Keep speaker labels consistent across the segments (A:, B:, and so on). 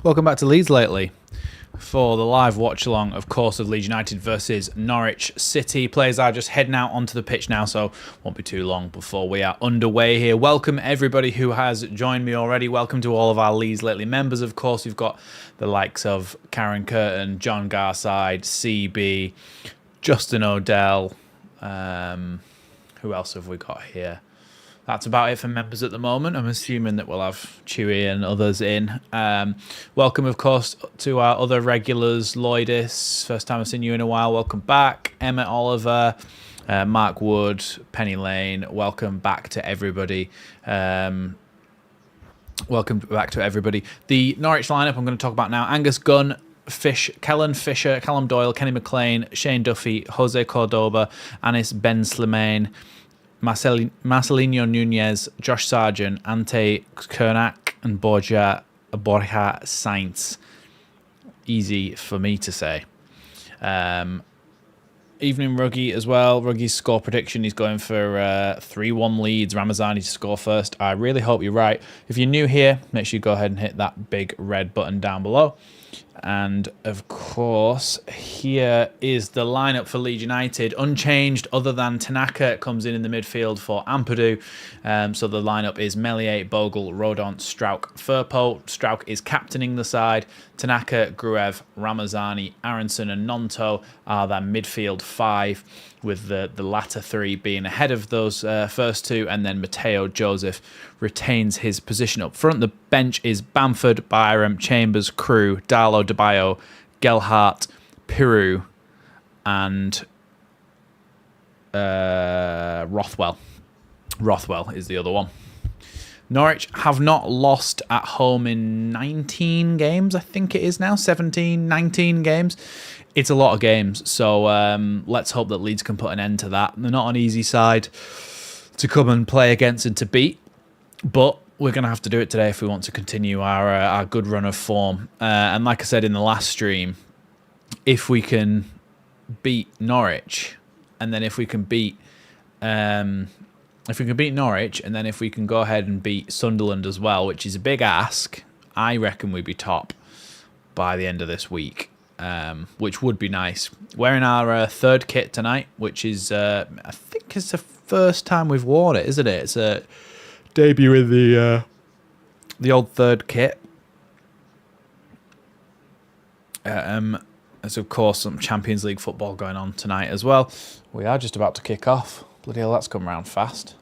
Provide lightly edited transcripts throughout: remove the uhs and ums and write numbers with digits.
A: Welcome back to Leeds Lately for the live watch-along, of course, of Leeds United versus Norwich City. Players are just heading out onto the pitch now, so won't be too long before we are underway here. Welcome everybody who has joined me already. Welcome to all of our Leeds Lately members, of course. We've got the likes of Karen Curtin, John Garside, CB, Justin O'Dell. Who else have we got here? That's about it for members at the moment. I'm assuming that we'll have Chewy and others in. Welcome, of course, to our other regulars. Lloydis, first time I've seen you in a while. Welcome back. Emmett Oliver, Mark Wood, Penny Lane. Welcome back to everybody. Welcome back to everybody. The Norwich lineup I'm going to talk about now. Angus Gunn, Kellen Fisher, Callum Doyle, Kenny McLean, Shane Duffy, Jose Cordoba, Anis Ben Slimane, Marcelinho Nunez, Josh Sargent, Ante Kernak, and Borja Sainz. Easy for me to say. Evening Ruggy as well. Ruggy's score prediction, he's going for 3-1 Leeds. Ramazani to score first. I really hope you're right. If you're new here, make sure you go ahead and hit that big red button down below. And, of course, here is the lineup for Leeds United. Unchanged other than Tanaka comes in the midfield for Ampadu. So the lineup is Meslier, Bogle, Rodon, Strauch, Firpo. Strauch is captaining the side. Tanaka, Gruev, Ramazani, Aronson and Nonto are their midfield five, with the latter three being ahead of those first two, and then Mateo Joseph retains his position up front. The bench is Bamford, Byram, Chambers, Crew, Darlow, DeBayo, Gelhart, Piru, and Rothwell. Rothwell is the other one. Norwich have not lost at home in 19 games, I think it is now, 17, 19 games. It's a lot of games, so let's hope that Leeds can put an end to that. They're not an easy side to come and play against and to beat, but we're going to have to do it today if we want to continue our good run of form. And like I said in the last stream, if we can beat Norwich, and then if we can beat Norwich, and then if we can go ahead and beat Sunderland as well, which is a big ask, I reckon we'd be top by the end of this week, which would be nice. Wearing our third kit tonight, which is, I think it's the first time we've worn it, isn't it? It's a debut with the old third kit. There's, of course, some Champions League football going on tonight as well. We are just about to kick off. Bloody hell, that's come round fast.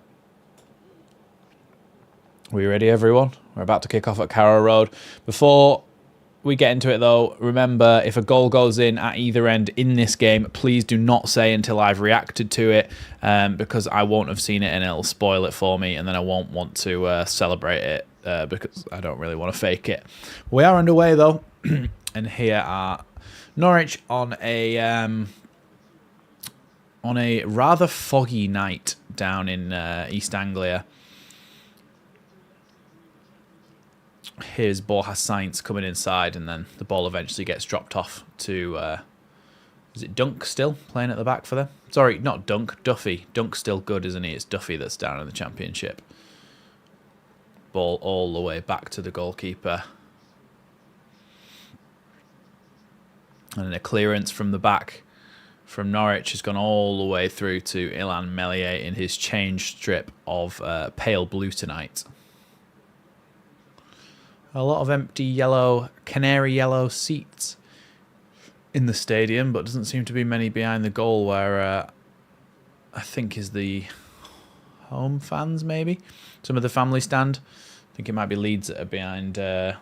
A: Are you ready, everyone? We're about to kick off at Carrow Road. Before we get into it, though, remember, if a goal goes in at either end in this game, please do not say until I've reacted to it, because I won't have seen it and it'll spoil it for me, and then I won't want to celebrate it because I don't really want to fake it. We are underway, though, and here are Norwich on a rather foggy night down in East Anglia. Here's Borja Sainz coming inside, and then the ball eventually gets dropped off to, is it Dunk still playing at the back for them? Sorry, not Dunk, Duffy. Dunk's still good, isn't he? It's Duffy that's down in the Championship. Ball all the way back to the goalkeeper. And a clearance from the back from Norwich has gone all the way through to Ilan Meslier in his change strip of pale blue tonight. A lot of empty yellow, canary yellow seats in the stadium, but doesn't seem to be many behind the goal where I think is the home fans, maybe. Some of the family stand. I think it might be Leeds that are behind the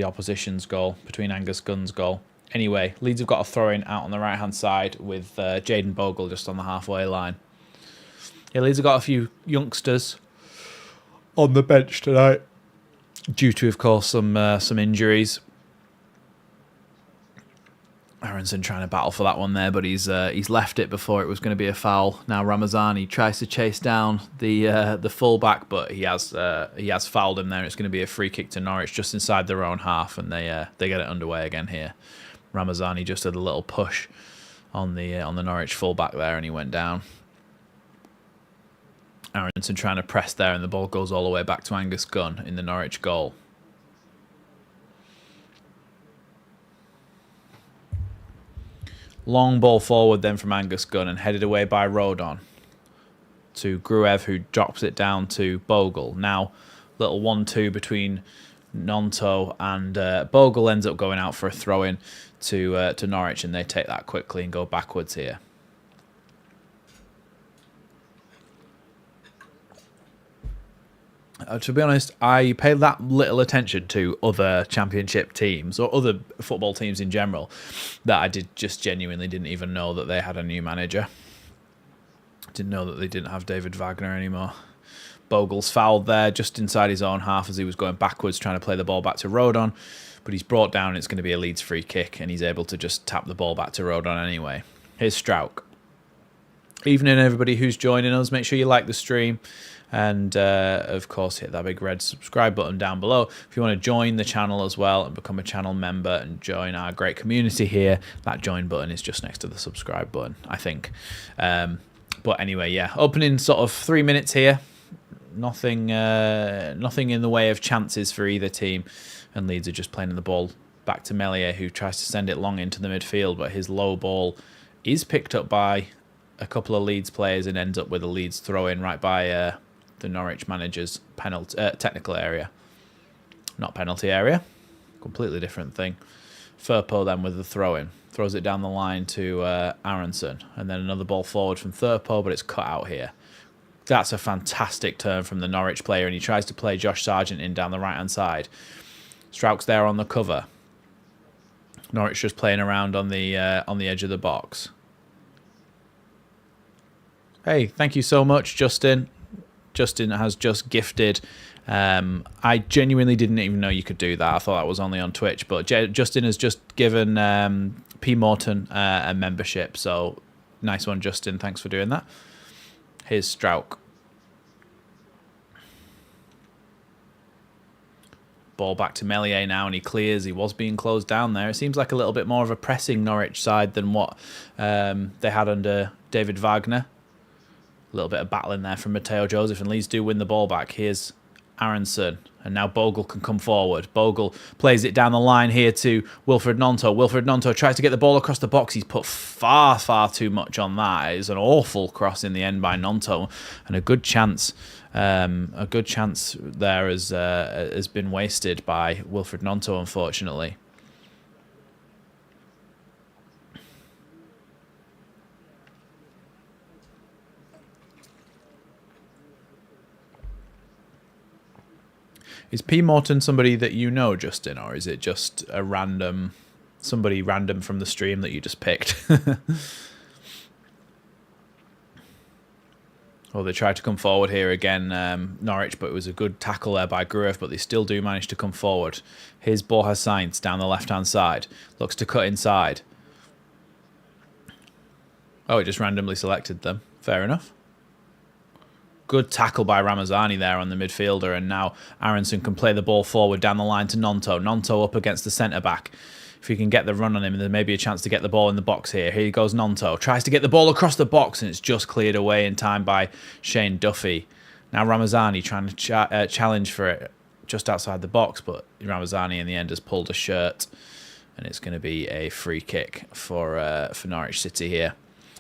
A: opposition's goal, between Angus Gunn's goal. Anyway, Leeds have got a throw-in out on the right-hand side with Jaden Bogle just on the halfway line. Yeah, Leeds have got a few youngsters on the bench tonight, due to, of course, some injuries. Aronson trying to battle for that one there, but he's left it before it was going to be a foul. Now Ramazani tries to chase down the fullback, but he has fouled him there. It's going to be a free kick to Norwich just inside their own half, and they get it underway again here. Ramazani just had a little push on the Norwich fullback there, and he went down. Aronson trying to press there, and the ball goes all the way back to Angus Gunn in the Norwich goal. Long ball forward then from Angus Gunn and headed away by Rodon to Gruev, who drops it down to Bogle. Now, little 1-2 between Nonto and Bogle ends up going out for a throw-in to Norwich, and they take that quickly and go backwards here. To be honest, I pay that little attention to other championship teams or other football teams in general that I just genuinely didn't even know that they had a new manager. Didn't know that they didn't have David Wagner anymore. Bogle's fouled there just inside his own half as he was going backwards trying to play the ball back to Rodon, but he's brought down and it's going to be a Leeds free kick and he's able to just tap the ball back to Rodon anyway. Here's Strauch. Evening everybody who's joining us. Make sure you like the stream. And, of course, hit that big red subscribe button down below. If you want to join the channel as well and become a channel member and join our great community here, that join button is just next to the subscribe button, I think. But anyway, yeah, opening sort of 3 minutes here. Nothing in the way of chances for either team. And Leeds are just playing the ball back to Meslier, who tries to send it long into the midfield, but his low ball is picked up by a couple of Leeds players and ends up with a Leeds throw-in right by... the Norwich manager's technical area. Not penalty area. Completely different thing. Firpo then with the throw-in. Throws it down the line to Aronson. And then another ball forward from Firpo, but it's cut out here. That's a fantastic turn from the Norwich player, and he tries to play Josh Sargent in down the right-hand side. Strauch's there on the cover. Norwich just playing around on the edge of the box. Hey, thank you so much, Justin. Justin has just gifted. I genuinely didn't even know you could do that. I thought that was only on Twitch. But Justin has just given P. Morton a membership. So nice one, Justin. Thanks for doing that. Here's Strauch. Ball back to Meslier now, and he clears. He was being closed down there. It seems like a little bit more of a pressing Norwich side than what they had under David Wagner. A little bit of battling there from Mateo Joseph, and Leeds do win the ball back. Here's Aronson, and now Bogle can come forward. Bogle plays it down the line here to Wilfred Gnonto. Wilfred Gnonto tries to get the ball across the box. He's put far, far too much on that. It's an awful cross in the end by Gnonto, and a good chance there has been wasted by Wilfred Gnonto, unfortunately. Is P. Morton somebody that you know, Justin, or is it just a somebody random from the stream that you just picked? Well, they tried to come forward here again, Norwich, but it was a good tackle there by Gruev, but they still do manage to come forward. Here's Borja Sainz down the left-hand side. Looks to cut inside. Oh, it just randomly selected them. Fair enough. Good tackle by Ramazani there on the midfielder, and now Aronson can play the ball forward down the line to Gnonto. Gnonto up against the centre-back. If he can get the run on him, there may be a chance to get the ball in the box here. Here goes Gnonto. Tries to get the ball across the box, and it's just cleared away in time by Shane Duffy. Now Ramazani trying to challenge for it just outside the box, but Ramazani in the end has pulled a shirt, and it's going to be a free kick for Norwich City here.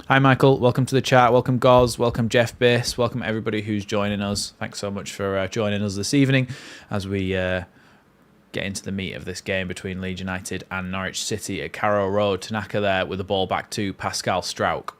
A: Hi Michael, welcome to the chat, welcome Goz, welcome Jeff Biss, welcome everybody who's joining us. Thanks so much for joining us this evening as we get into the meat of this game between Leeds United and Norwich City at Carrow Road. Tanaka there with the ball back to Pascal Strauch.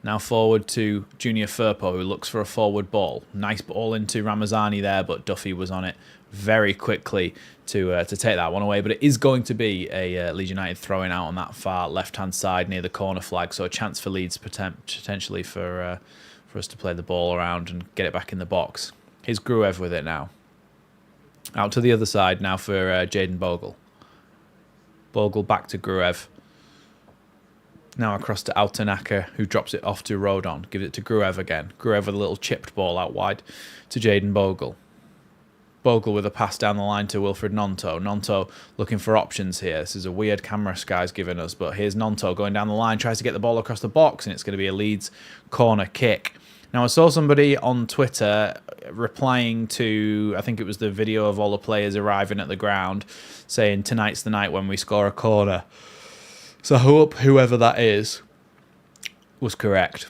A: Now forward to Junior Firpo, who looks for a forward ball. Nice ball into Ramazani there, but Duffy was on it very quickly to take that one away. But it is going to be a Leeds United throwing out on that far left-hand side near the corner flag. So a chance for Leeds potentially for us to play the ball around and get it back in the box. Here's Gruev with it now. Out to the other side now for Jayden Bogle. Bogle back to Gruev. Now across to Altanaka, who drops it off to Rodon. Gives it to Gruev again. Gruev with a little chipped ball out wide to Jayden Bogle. Bogle with a pass down the line to Wilfred Gnonto. Gnonto looking for options here. This is a weird camera Sky's given us, but here's Gnonto going down the line, tries to get the ball across the box, and it's going to be a Leeds corner kick. Now, I saw somebody on Twitter replying to, I think it was the video of all the players arriving at the ground, saying tonight's the night when we score a corner. So I hope whoever that is was correct.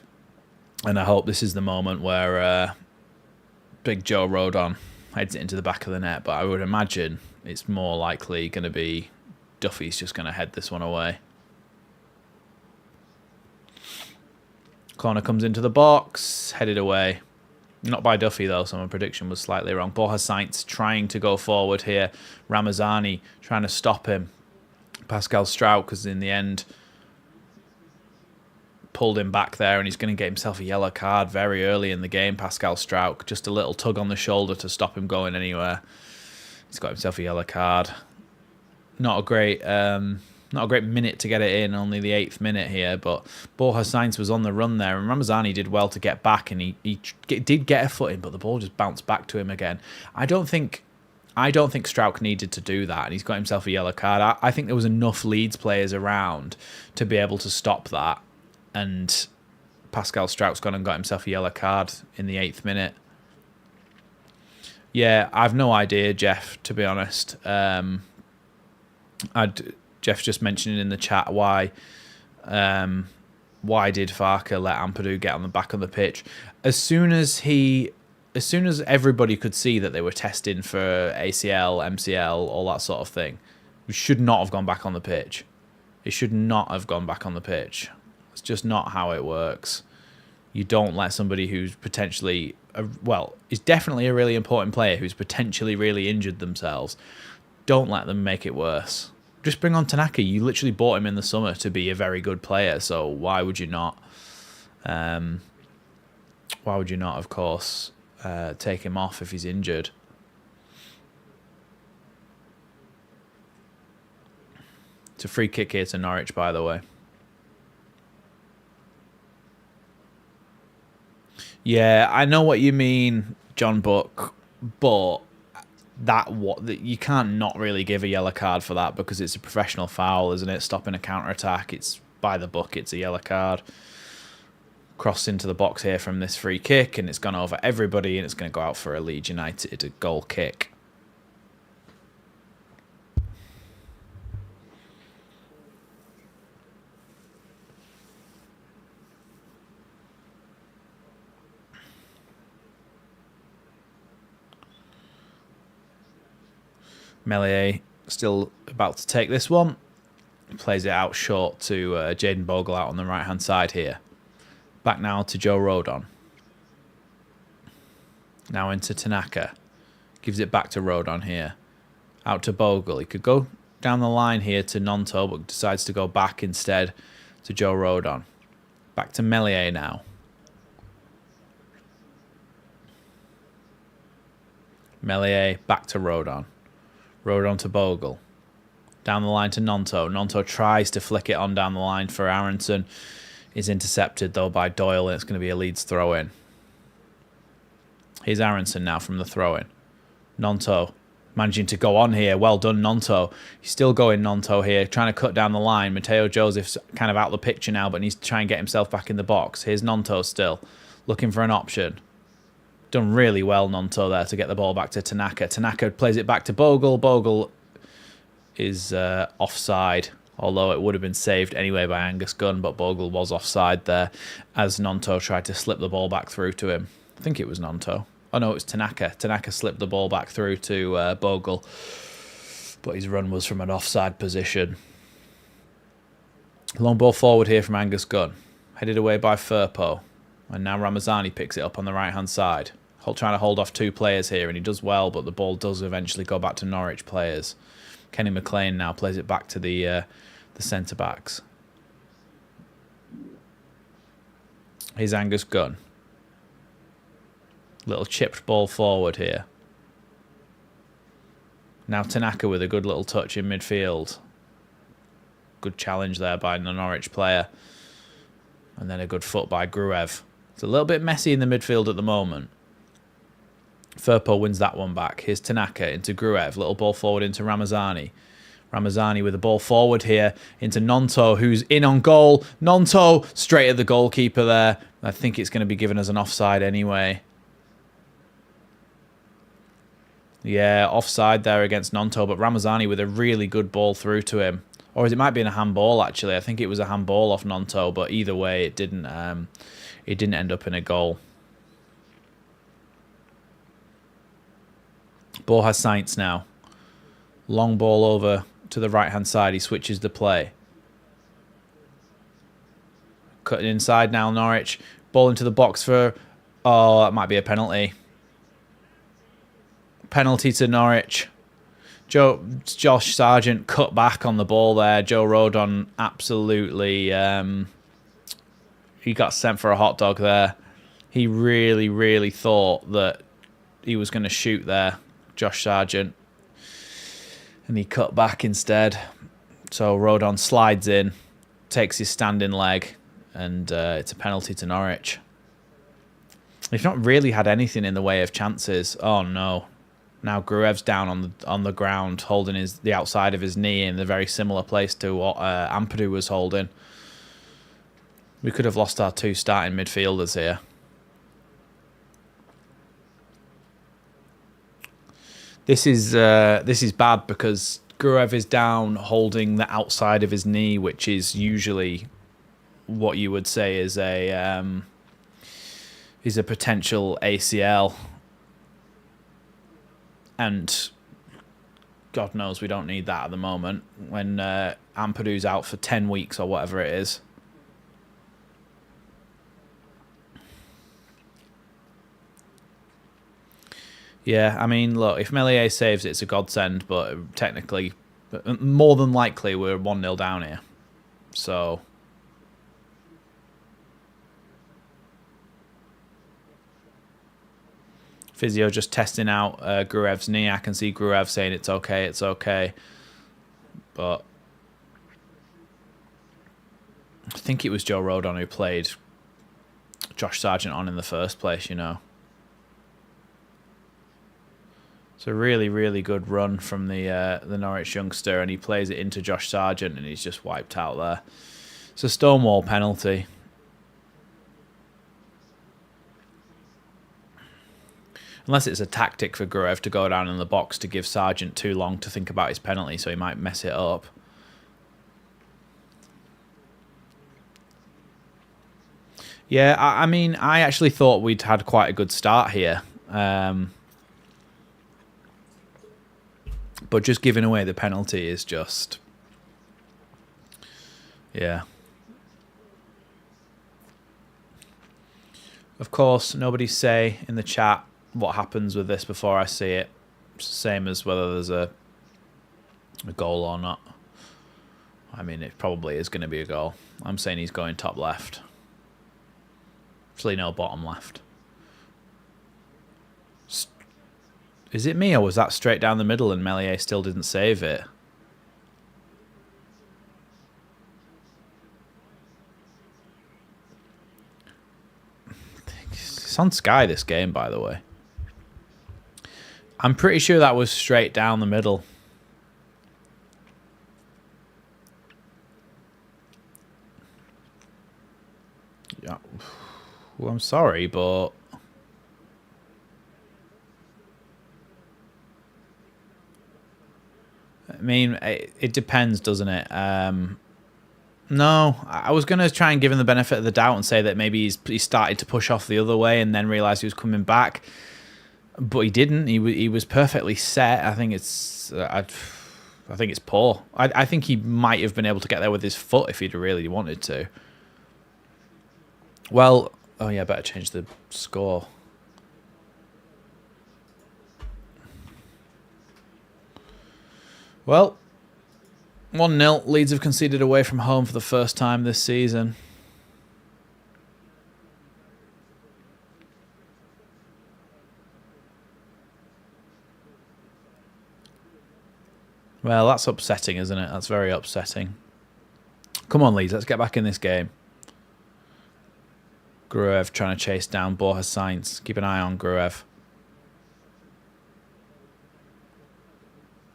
A: And I hope this is the moment where Big Joe Rodon heads it into the back of the net. But I would imagine it's more likely going to be Duffy's just going to head this one away. Corner comes into the box, headed away. Not by Duffy, though, so my prediction was slightly wrong. Borja Sainz trying to go forward here. Ramazani trying to stop him. Pascal Strouk, because in the end, pulled him back there, and he's going to get himself a yellow card very early in the game, Pascal Strouk. Just a little tug on the shoulder to stop him going anywhere. He's got himself a yellow card. Not a great minute to get it in, only the 8th minute here, but Borja Sainz was on the run there, and Ramazani did well to get back, and he did get a foot in, but the ball just bounced back to him again. I don't think Strouk needed to do that, and he's got himself a yellow card. I think there was enough Leeds players around to be able to stop that, and Pascal Strouk's gone and got himself a yellow card in the 8th minute. Yeah, I've no idea, Jeff, to be honest. Jeff's just mentioning in the chat why did Farke let Ampadu get on the back of the pitch? As soon as everybody could see that they were testing for ACL, MCL, all that sort of thing, we should not have gone back on the pitch. It should not have gone back on the pitch. It's just not how it works. You don't let somebody who's potentially, is definitely a really important player who's potentially really injured themselves, don't let them make it worse. Just bring on Tanaka. You literally bought him in the summer to be a very good player, so why would you not? Of course, take him off if he's injured? It's a free kick here to Norwich, by the way. Yeah, I know what you mean, John Buck, but you can't not really give a yellow card for that because it's a professional foul, isn't it? Stopping a counter-attack, it's by the book, it's a yellow card. Crossed into the box here from this free kick, and it's gone over everybody, and it's going to go out for a Leeds United goal kick. Melier still about to take this one. Plays it out short to Jayden Bogle out on the right-hand side here. Back now to Joe Rodon. Now into Tanaka. Gives it back to Rodon here. Out to Bogle. He could go down the line here to Nonto, but decides to go back instead to Joe Rodon. Back to Melier now. Melier back to Rodon. Rodon to Bogle. Down the line to Nonto. Nonto tries to flick it on down the line for Aronson. Is intercepted, though, by Doyle, and it's going to be a Leeds throw-in. Here's Aronson now from the throw-in. Nonto managing to go on here. Well done, Nonto. He's still going Nonto here, trying to cut down the line. Mateo Joseph's kind of out of the picture now, but needs to try and get himself back in the box. Here's Nonto still, looking for an option. Done really well, Nonto, there to get the ball back to Tanaka. Tanaka plays it back to Bogle. Bogle is offside, although it would have been saved anyway by Angus Gunn, but Bogle was offside there as Nonto tried to slip the ball back through to him. I think it was Nonto. Oh, no, it was Tanaka. Tanaka slipped the ball back through to Bogle, but his run was from an offside position. Long ball forward here from Angus Gunn. Headed away by Firpo. And now Ramazani picks it up on the right-hand side. Trying to hold off two players here, and he does well, but the ball does eventually go back to Norwich players. Kenny McLean now plays it back to the centre-backs. Here's Angus Gunn. Little chipped ball forward here. Now Tanaka with a good little touch in midfield. Good challenge there by the Norwich player. And then a good foot by Gruev. It's a little bit messy in the midfield at the moment. Firpo wins that one back. Here's Tanaka into Gruev. Little ball forward into Ramazani. Ramazani with the ball forward here into Nonto, who's in on goal. Nonto straight at the goalkeeper there. I think it's going to be given as an offside anyway. Yeah, offside there against Nonto, but Ramazani with a really good ball through to him. Or it might be a handball, actually. I think it was a handball off Nonto, but either way, it didn't end up in a goal. Ball has Sainz now. Long ball over to the right-hand side. He switches the play. Cutting inside now, Norwich. Ball into the box for... Oh, that might be a penalty. Penalty to Norwich. Josh Sargent cut back on the ball there. Joe Rodon absolutely... he got sent for a hot dog there. He really, really thought that he was going to shoot there, Josh Sargent. And he cut back instead. So Rodon slides in, takes his standing leg, and it's a penalty to Norwich. They've not really had anything in the way of chances. Oh no. Now Gruev's down on the ground, holding the outside of his knee in a very similar place to what Ampadu was holding. We could have lost our two starting midfielders here. This is bad because Gruev is down holding the outside of his knee, which is usually what you would say is a potential ACL. And God knows we don't need that at the moment when Ampadu's out for 10 weeks or whatever it is. Yeah, I mean, look, if Meslier saves it, it's a godsend, but technically, more than likely, we're 1-0 down here. So... Physio just testing out Gruev's knee. I can see Gruev saying it's okay, it's okay. But I think it was Joe Rodon who played Josh Sargent on in the first place, you know. It's a really, really good run from the Norwich youngster, and he plays it into Josh Sargent, and he's just wiped out there. It's a Stonewall penalty. Unless it's a tactic for Gruev to go down in the box to give Sargent too long to think about his penalty, so he might mess it up. Yeah, I mean, I actually thought we'd had quite a good start here. But just giving away the penalty is just... Yeah. Of course, nobody say in the chat what happens with this before I see it. It's the same as whether there's a goal or not. I mean, it probably is going to be a goal. I'm saying he's going top left. Actually, no, bottom left. Is it me, or was that straight down the middle and Meslier still didn't save it? It's on Sky, this game, by the way. I'm pretty sure that was straight down the middle. Yeah. Well, I'm sorry, but... I mean, it depends, doesn't it? No, I was going to try and give him the benefit of the doubt and say that maybe he started to push off the other way and then realised he was coming back. But he didn't. He was perfectly set. I think it's poor. I think he might have been able to get there with his foot if he'd really wanted to. Well, oh yeah, better change the score. Well, 1-0. Leeds have conceded away from home for the first time this season. Well, that's upsetting, isn't it? That's very upsetting. Come on, Leeds. Let's get back in this game. Gruev trying to chase down Borja Sainz. Keep an eye on Gruev.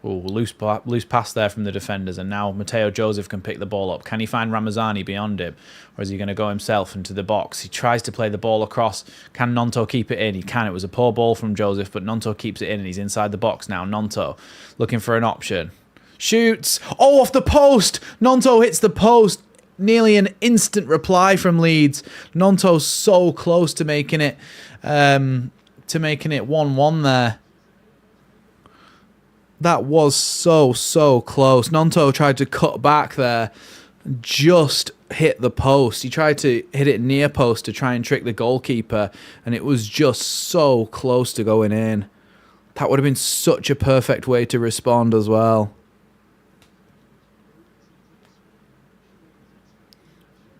A: Ooh, loose pass there from the defenders, and now Mateo Joseph can pick the ball up. Can he find Ramazani beyond him, or is he going to go himself into the box? He tries to play the ball across. Can Nonto keep it in? He can. It was a poor ball from Joseph, but Nonto keeps it in, and he's inside the box now. Nonto looking for an option. Shoots. Oh, off the post. Nonto hits the post. Nearly an instant reply from Leeds. Nonto's so close to making it 1-1 there. That was so close. Nonto tried to cut back there. Just hit the post. He tried to hit it near post to try and trick the goalkeeper, and it was just so close to going in. That would have been such a perfect way to respond as well.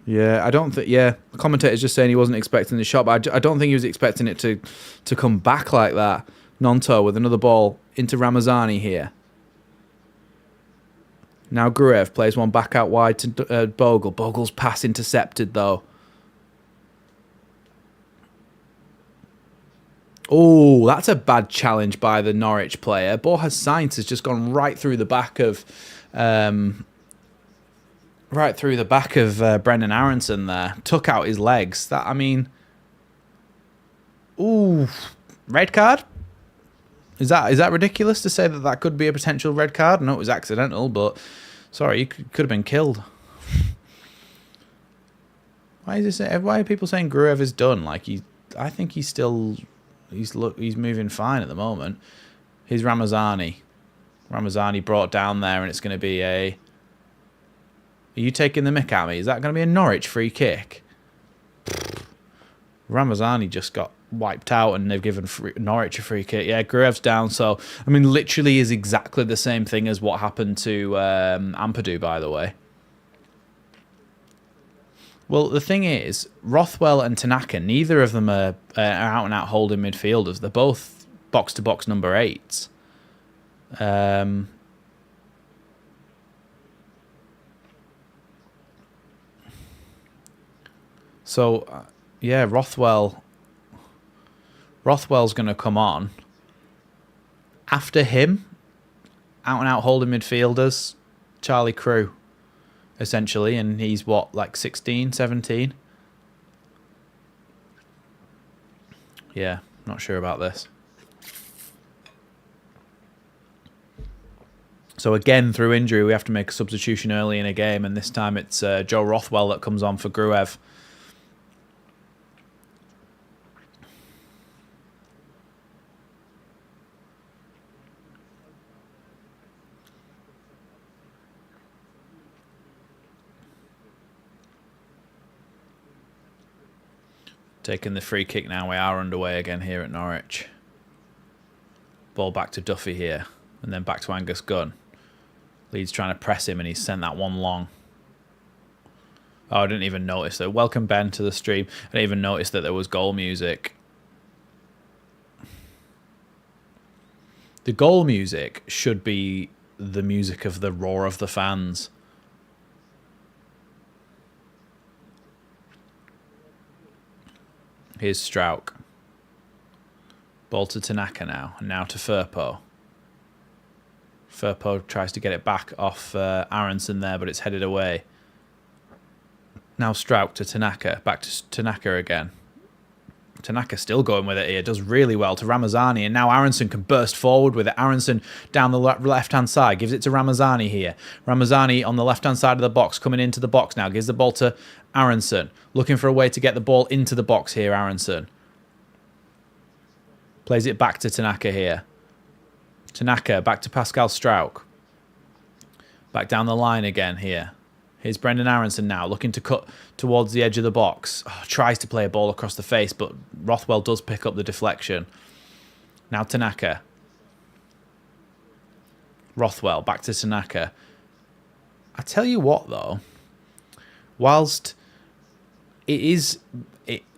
A: Yeah, I don't think. Yeah, the commentator's just saying he wasn't expecting the shot, but I don't think he was expecting it to come back like that. Nonto with another ball into Ramazani here. Now Gruev plays one back out wide to Bogle. Bogle's pass intercepted though. Oh, that's a bad challenge by the Norwich player. Borja Sainz has just gone right through the back of Brendan Aronson there. Took out his legs. That, I mean, ooh, red card? Is that ridiculous to say that could be a potential red card? No, it was accidental, but sorry, you could have been killed. Why are people saying Gruev is done? Like I think he's moving fine at the moment. Here's Ramazani. Ramazani brought down there, and it's going to be a. Are you taking the mick at me? Is that going to be a Norwich free kick? Ramazani just got wiped out, and they've given Norwich a free kick. Yeah, Gruev's down. So, I mean, literally is exactly the same thing as what happened to Ampadu, by the way. Well, the thing is, Rothwell and Tanaka, neither of them are out-and-out holding midfielders. They're both box-to-box number 8s. So, yeah, Rothwell's going to come on. After him, out-and-out holding midfielders, Charlie Crew, essentially, and he's what, like 16, 17? Yeah, not sure about this. So again, through injury, we have to make a substitution early in a game, and this time it's Joe Rothwell that comes on for Gruev. Taking the free kick now. We are underway again here at Norwich. Ball back to Duffy here. And then back to Angus Gunn. Leeds trying to press him, and he's sent that one long. Oh, I didn't even notice that. Welcome, Ben, to the stream. I didn't even notice that there was goal music. The goal music should be the music of the roar of the fans. Here's Strauch. Ball to Tanaka now. And now to Firpo. Firpo tries to get it back off Aronson there, but it's headed away. Now Strauch to Tanaka. Back to Tanaka again. Tanaka still going with it here. Does really well to Ramazani. And now Aronson can burst forward with it. Aronson down the left-hand side. Gives it to Ramazani here. Ramazani on the left-hand side of the box. Coming into the box now. Gives the ball to Aronson. Looking for a way to get the ball into the box here, Aronson. Plays it back to Tanaka here. Tanaka back to Pascal Strauch. Back down the line again here. Here's Brendan Aronson now, looking to cut towards the edge of the box. Oh, tries to play a ball across the face, but Rothwell does pick up the deflection. Now Tanaka. Rothwell, back to Tanaka. I tell you what, though. Whilst it is...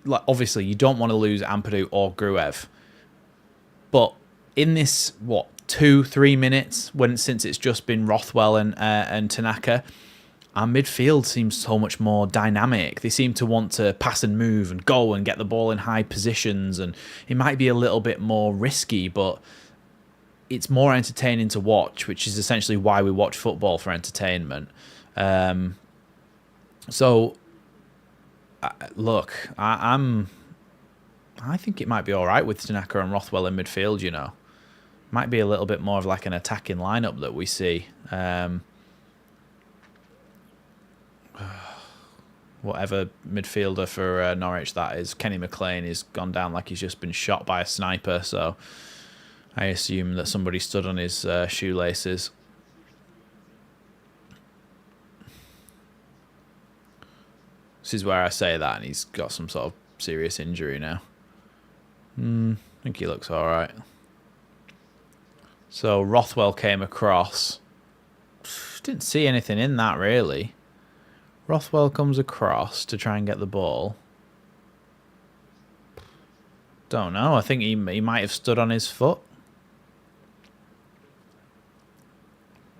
A: like obviously, you don't want to lose Ampadu or Gruev. But in this, 2-3 minutes, since it's just been Rothwell and Tanaka... our midfield seems so much more dynamic. They seem to want to pass and move and go and get the ball in high positions. And it might be a little bit more risky, but it's more entertaining to watch, which is essentially why we watch football, for entertainment. Look, I think it might be all right with Tanaka and Rothwell in midfield, you know. Might be a little bit more of like an attacking lineup that we see. Whatever midfielder for Norwich that is, Kenny McLean, is gone down like he's just been shot by a sniper, so I assume that somebody stood on his shoelaces. This is where I say that, and he's got some sort of serious injury now. I think he looks alright. So Rothwell came across. Didn't see anything in that, really. Rothwell comes across to try and get the ball. Don't know. I think he might have stood on his foot.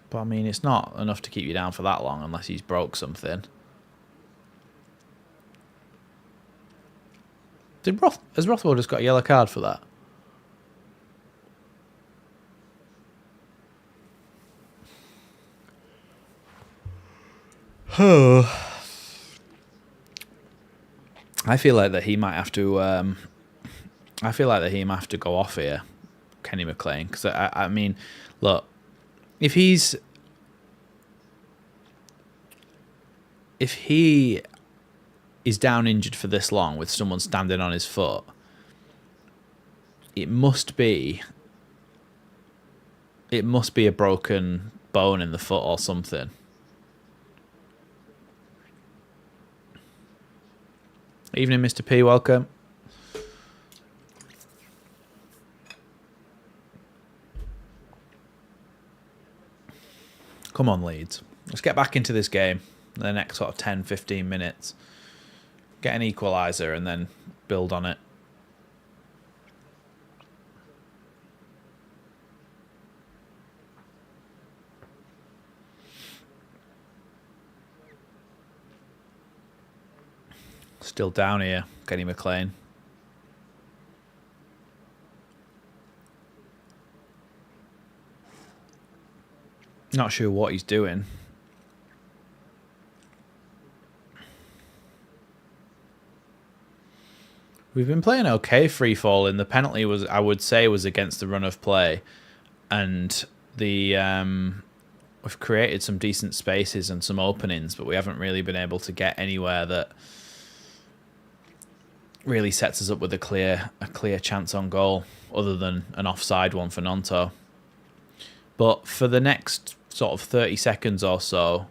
A: But, I mean, it's not enough to keep you down for that long unless he's broke something. Has Rothwell just got a yellow card for that? Oh. I feel like that he might have to. I feel like that he might have to go off here, Kenny McLean. Because I mean, look, if he is down injured for this long with someone standing on his foot, it must be a broken bone in the foot or something. Evening, Mr. P, welcome. Come on, Leeds. Let's get back into this game in the next sort of 10, 15 minutes. Get an equaliser and then build on it. Still down here, Kenny McLean. Not sure what he's doing. We've been playing okay free fall, and the penalty was, I would say, was against the run of play, and the we've created some decent spaces and some openings, but we haven't really been able to get anywhere that really sets us up with a clear chance on goal, other than an offside one for Nonto. But for the next sort of 30 seconds or so,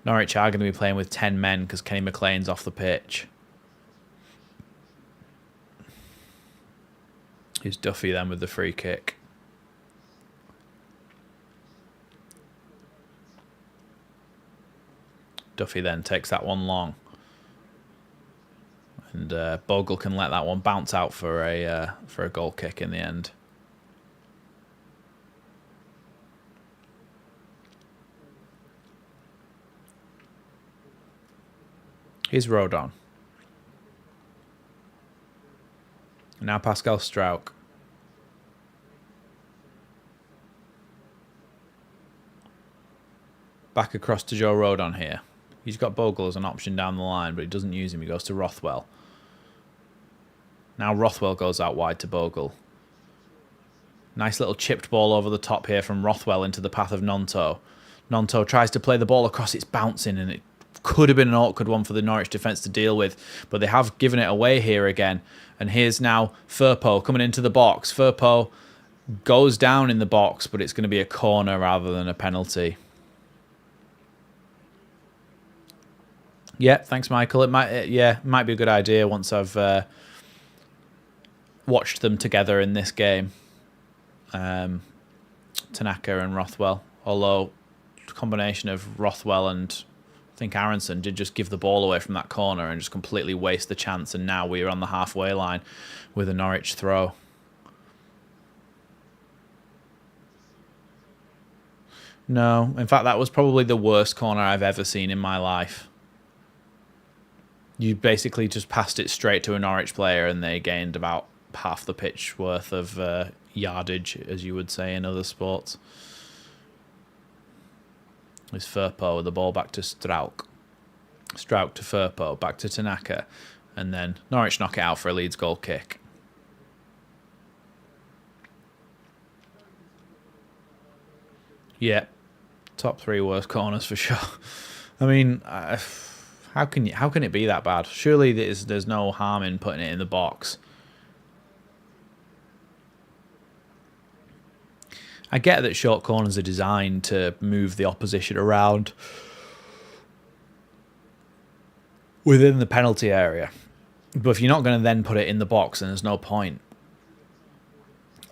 A: Norwich are going to be playing with 10 men because Kenny McLean's off the pitch. Here's Duffy then with the free kick. Duffy then takes that one long. And Bogle can let that one bounce out for a goal kick in the end. Here's Rodon. Now Pascal Struijk. Back across to Joe Rodon here. He's got Bogle as an option down the line, but he doesn't use him. He goes to Rothwell. Now Rothwell goes out wide to Bogle. Nice little chipped ball over the top here from Rothwell into the path of Nonto. Nonto tries to play the ball across. It's bouncing, and it could have been an awkward one for the Norwich defence to deal with, but they have given it away here again. And here's now Firpo coming into the box. Firpo goes down in the box, but it's going to be a corner rather than a penalty. Yeah, thanks, Michael. It might be a good idea once I've watched them together in this game. Tanaka and Rothwell. Although the combination of Rothwell and I think Aronson did just give the ball away from that corner and just completely waste the chance, and now we're on the halfway line with a Norwich throw. No, in fact, that was probably the worst corner I've ever seen in my life. You basically just passed it straight to a Norwich player and they gained about half the pitch worth of yardage, as you would say in other sports. It's Firpo with the ball back to Struijk. Struijk to Firpo, back to Tanaka. And then Norwich knock it out for a Leeds goal kick. Yeah, top 3 worst corners for sure. I mean, how can it be that bad? Surely there's no harm in putting it in the box. I get that short corners are designed to move the opposition around within the penalty area, but if you're not going to then put it in the box, then there's no point.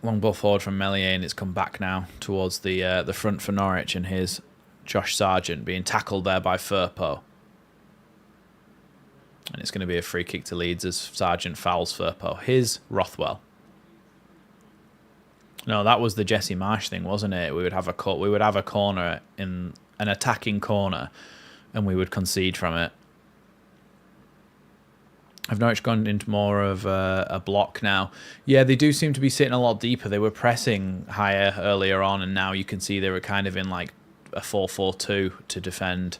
A: Long ball forward from Meslier, and it's come back now towards the front for Norwich, and here's Josh Sargent being tackled there by Firpo. And it's going to be a free kick to Leeds as Sargent fouls Firpo. Here's Rothwell. No, that was the Jesse Marsh thing, wasn't it? We would have a corner, in an attacking corner, and we would concede from it. Have Norwich gone into more of a block now? Yeah, they do seem to be sitting a lot deeper. They were pressing higher earlier on, and now you can see they were kind of in like a 4-4-2 to defend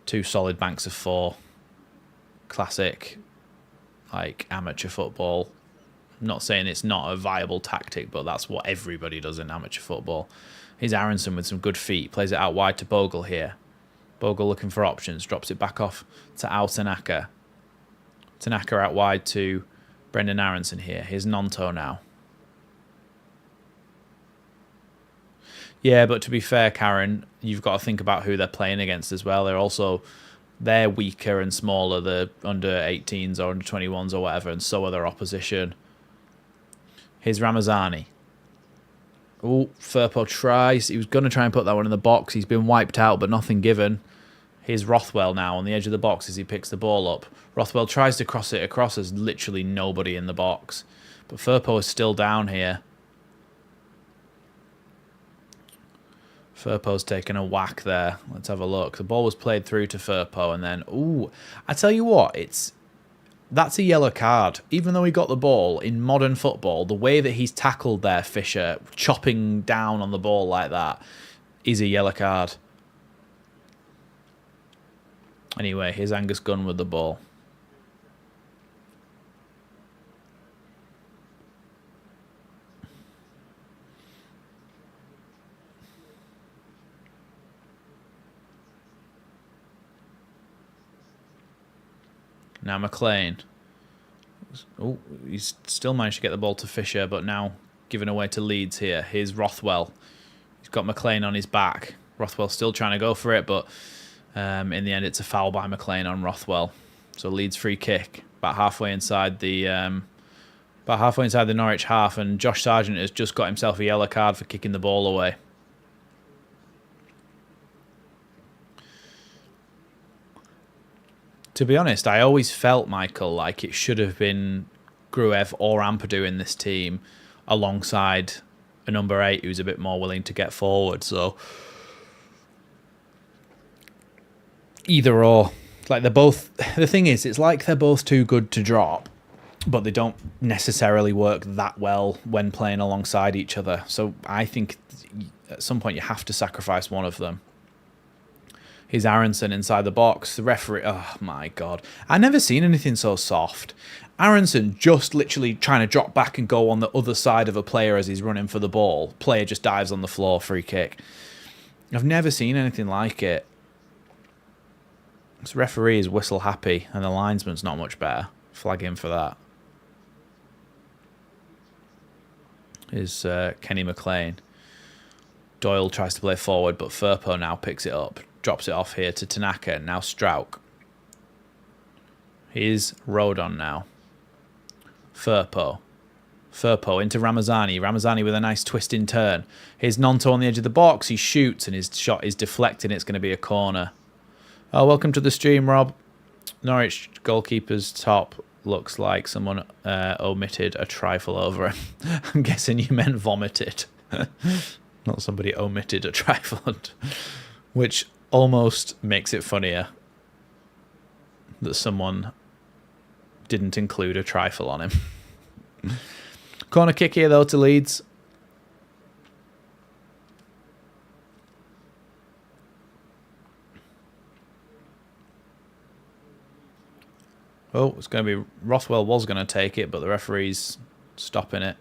A: 2 solid banks of 4. Classic, like, amateur football. I'm not saying it's not a viable tactic, but that's what everybody does in amateur football. Here's Aronson with some good feet. Plays it out wide to Bogle here. Bogle looking for options. Drops it back off to Al Tanaka. Tanaka out wide to Brendan Aronson here. Here's Nonto now. Yeah, but to be fair, Karen, you've got to think about who they're playing against as well. They're weaker and smaller, the under 18s or under 21s or whatever, and so are their opposition. Here's Ramazani. Oh, Firpo tries. He was going to try and put that one in the box. He's been wiped out, but nothing given. Here's Rothwell now on the edge of the box as he picks the ball up. Rothwell tries to cross it across. There's literally nobody in the box. But Firpo is still down here. Firpo's taken a whack there. Let's have a look. The ball was played through to Firpo, and then, ooh, I tell you what, that's a yellow card. Even though he got the ball, in modern football, the way that he's tackled there, Fisher, chopping down on the ball like that, is a yellow card. Anyway, here's Angus Gunn with the ball. Now McLean. Oh, he's still managed to get the ball to Fisher, but now given away to Leeds here. Here's Rothwell. He's got McLean on his back. Rothwell's still trying to go for it, but in the end it's a foul by McLean on Rothwell. So Leeds free kick, about halfway inside the Norwich half, and Josh Sargent has just got himself a yellow card for kicking the ball away. To be honest, I always felt, Michael, like it should have been Gruev or Ampadu in this team alongside a number 8 who's a bit more willing to get forward. So either or. Like they're both... The thing is, it's like they're both too good to drop, but they don't necessarily work that well when playing alongside each other. So I think at some point you have to sacrifice one of them. Here's Aronson inside the box. The referee... Oh, my God. I've never seen anything so soft. Aronson just literally trying to drop back and go on the other side of a player as he's running for the ball. Player just dives on the floor, free kick. I've never seen anything like it. This referee is whistle happy, and the linesman's not much better. Flag him for that. Here's Kenny McLean. Doyle tries to play forward, but Firpo now picks it up. Drops it off here to Tanaka. Now Strauch. Here's Rodon now. Firpo into Ramazani. Ramazani with a nice twisting turn. Here's Nonto on the edge of the box. He shoots and his shot is deflecting. It's going to be a corner. Oh, welcome to the stream, Rob. Norwich goalkeeper's top looks like someone omitted a trifle over him. I'm guessing you meant vomited. Not somebody omitted a trifle. Which almost makes it funnier that someone didn't include a trifle on him. Corner kick here, though, to Leeds. Oh, it's going to be... Rothwell was going to take it, but the referee's stopping it.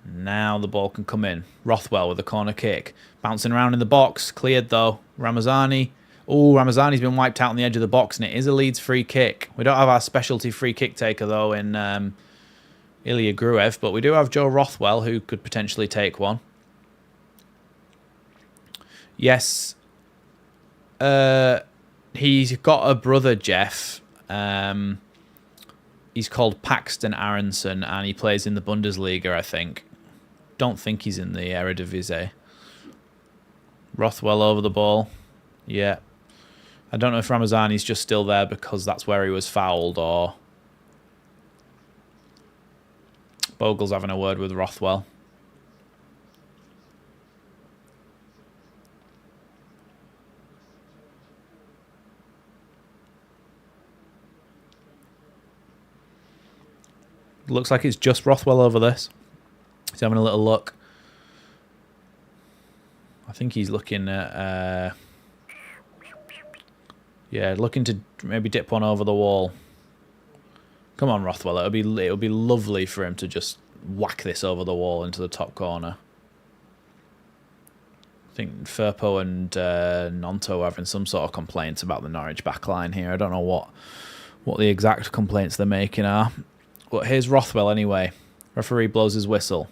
A: Now the ball can come in. Rothwell with a corner kick. Bouncing around in the box. Cleared though. Ramazani. Oh, Ramazani's been wiped out on the edge of the box, and it is a Leeds free kick. We don't have our specialty free kick taker though in Ilya Gruev, but we do have Joe Rothwell who could potentially take one. Yes. He's got a brother, Jeff. He's called Paxton Aronson, and he plays in the Bundesliga, I think. Don't think he's in the Eredivisie. Rothwell over the ball. Yeah. I don't know if Ramazani's just still there because that's where he was fouled, or Bogle's having a word with Rothwell. Looks like it's just Rothwell over this. He's having a little look. I think he's looking at... yeah, looking to maybe dip one over the wall. Come on, Rothwell. It'll be lovely for him to just whack this over the wall into the top corner. I think Firpo and Nonto are having some sort of complaints about the Norwich backline here. I don't know what the exact complaints they're making are. But here's Rothwell anyway. Referee blows his whistle.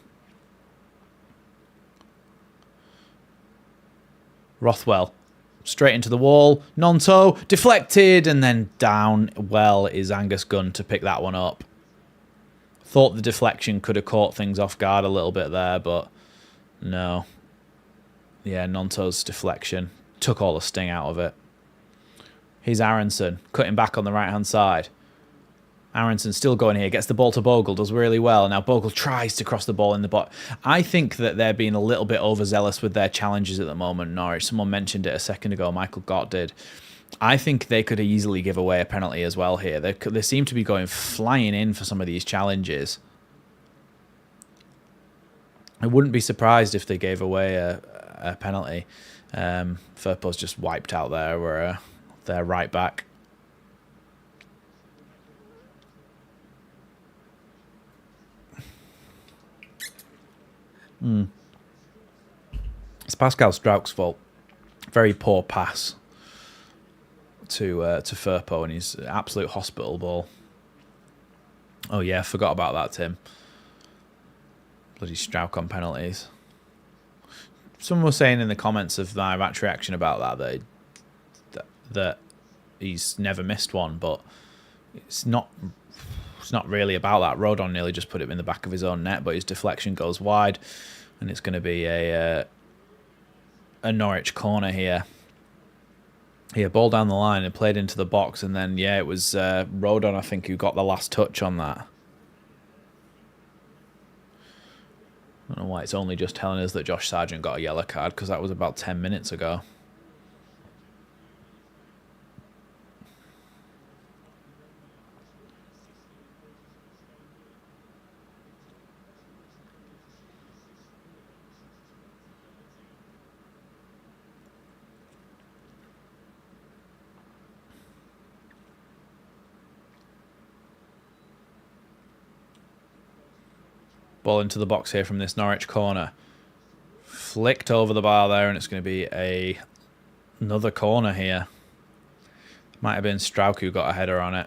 A: Rothwell. Straight into the wall. Nonto. Deflected. And then down well is Angus Gunn to pick that one up. Thought the deflection could have caught things off guard a little bit there, but no. Yeah, Nonto's deflection took all the sting out of it. Here's Aronson. Cutting back on the right-hand side. Aronson still going here, gets the ball to Bogle, does really well. Now Bogle tries to cross the ball in the box. I think that they're being a little bit overzealous with their challenges at the moment, Norwich. Someone mentioned it a second ago, Michael Gott did. I think they could easily give away a penalty as well here. They seem to be going flying in for some of these challenges. I wouldn't be surprised if they gave away a penalty. Firpo's just wiped out there, where they're right back. It's Pascal Strauch's fault. Very poor pass to Firpo, and his absolute hospital ball. Oh yeah, forgot about that, Tim. Bloody Strauch on penalties. Someone was saying in the comments of my match reaction about that he's never missed one, but it's not really about that. Rodon nearly just put it in the back of his own net, but his deflection goes wide, and it's going to be a Norwich corner here. Yeah, ball down the line and played into the box, and then yeah, it was Rodon, I think, who got the last touch on that. I don't know why it's only just telling us that Josh Sargent got a yellow card, because that was about 10 minutes ago. Ball into the box here from this Norwich corner. Flicked over the bar there, and it's going to be another corner here. Might have been Strauch who got a header on it.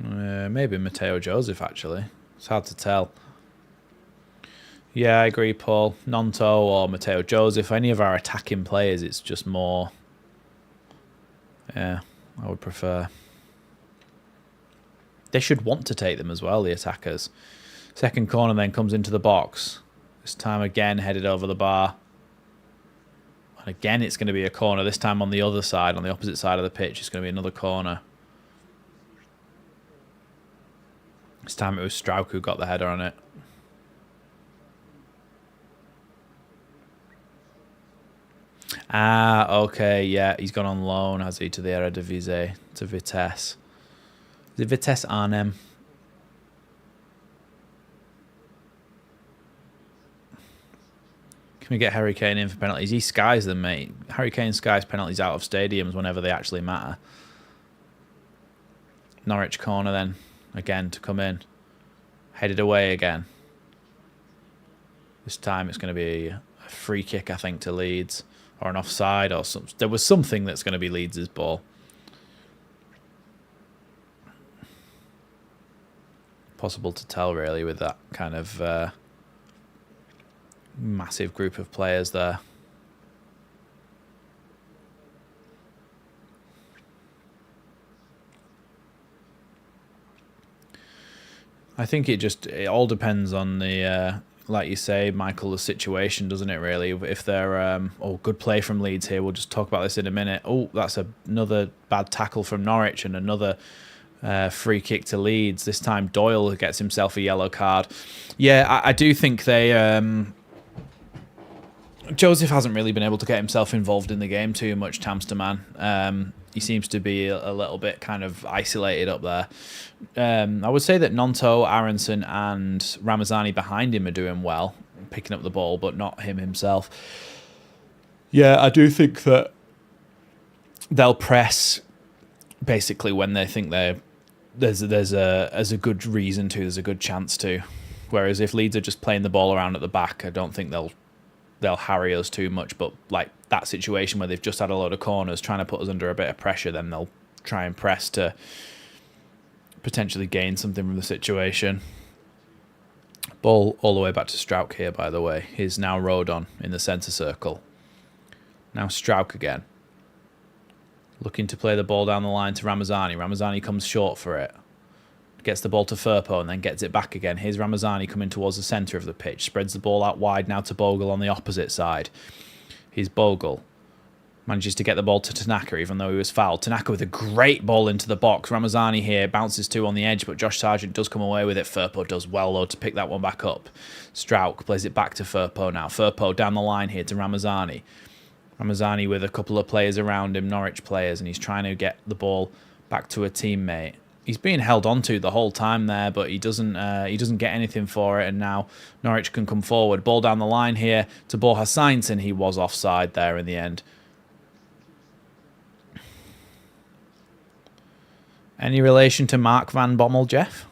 A: Maybe Matteo Joseph, actually. It's hard to tell. Yeah, I agree, Paul. Nonto or Matteo Joseph, any of our attacking players, it's just more... yeah, I would prefer. They should want to take them as well, the attackers. Second corner then comes into the box. This time again headed over the bar. And again it's going to be a corner. This time on the other side, on the opposite side of the pitch, it's going to be another corner. This time it was Strauch who got the header on it. Ah, okay, yeah, he's gone on loan, has he, to the Eredivisie, to Vitesse. Is it Vitesse Arnhem? Can we get Harry Kane in for penalties? He skies them, mate. Harry Kane skies penalties out of stadiums whenever they actually matter. Norwich corner then, again to come in. Headed away again. This time it's going to be a free kick, I think, to Leeds. Or an offside or something. There was something that's going to be Leeds' ball. Possible to tell, really, with that kind of massive group of players there. I think it all depends on the, like you say, Michael, the situation, doesn't it, really? If they're, good play from Leeds here. We'll just talk about this in a minute. Oh, that's another bad tackle from Norwich and another free kick to Leeds. This time Doyle gets himself a yellow card. Yeah, I do think they... Joseph hasn't really been able to get himself involved in the game too much, Tamsterman. He seems to be a little bit kind of isolated up there. I would say that Nonto, Aronson and Ramazani behind him are doing well, picking up the ball, but not him himself. Yeah, I do think that they'll press basically when they think there's a good reason to, there's a good chance to. Whereas if Leeds are just playing the ball around at the back, I don't think they'll harry us too much. But like that situation where they've just had a load of corners trying to put us under a bit of pressure, then they'll try and press to potentially gain something from the situation. Ball all the way back to Strauch here, by the way. Here's now Rodon in the centre circle. Now Strauch again. Looking to play the ball down the line to Ramazani. Ramazani comes short for it. Gets the ball to Firpo and then gets it back again. Here's Ramazani coming towards the centre of the pitch. Spreads the ball out wide now to Bogle on the opposite side. Here's Bogle. Manages to get the ball to Tanaka even though he was fouled. Tanaka with a great ball into the box. Ramazani here bounces to on the edge, but Josh Sargent does come away with it. Firpo does well, though, to pick that one back up. Strauch plays it back to Firpo now. Firpo down the line here to Ramazani. Ramazani with a couple of players around him, Norwich players, and he's trying to get the ball back to a teammate. He's being held onto the whole time there, but he doesn't get anything for it, and now Norwich can come forward. Ball down the line here to Borja Sainz, and he was offside there in the end. Any relation to Mark van Bommel, Jeff?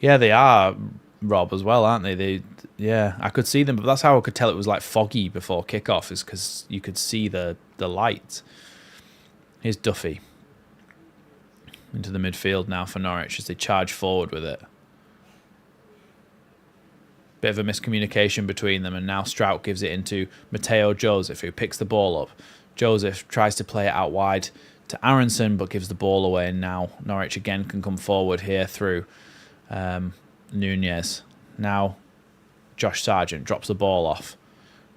A: Yeah, they are, Rob, as well, aren't they? Yeah, I could see them, but that's how I could tell it was like foggy before kickoff, is because you could see the light. Here's Duffy into the midfield now for Norwich as they charge forward with it. Bit of a miscommunication between them, and now Strauch gives it into Mateo Joseph, who picks the ball up. Joseph tries to play it out wide to Aronson, but gives the ball away, and now Norwich again can come forward here through Nunez. Now Josh Sargent drops the ball off.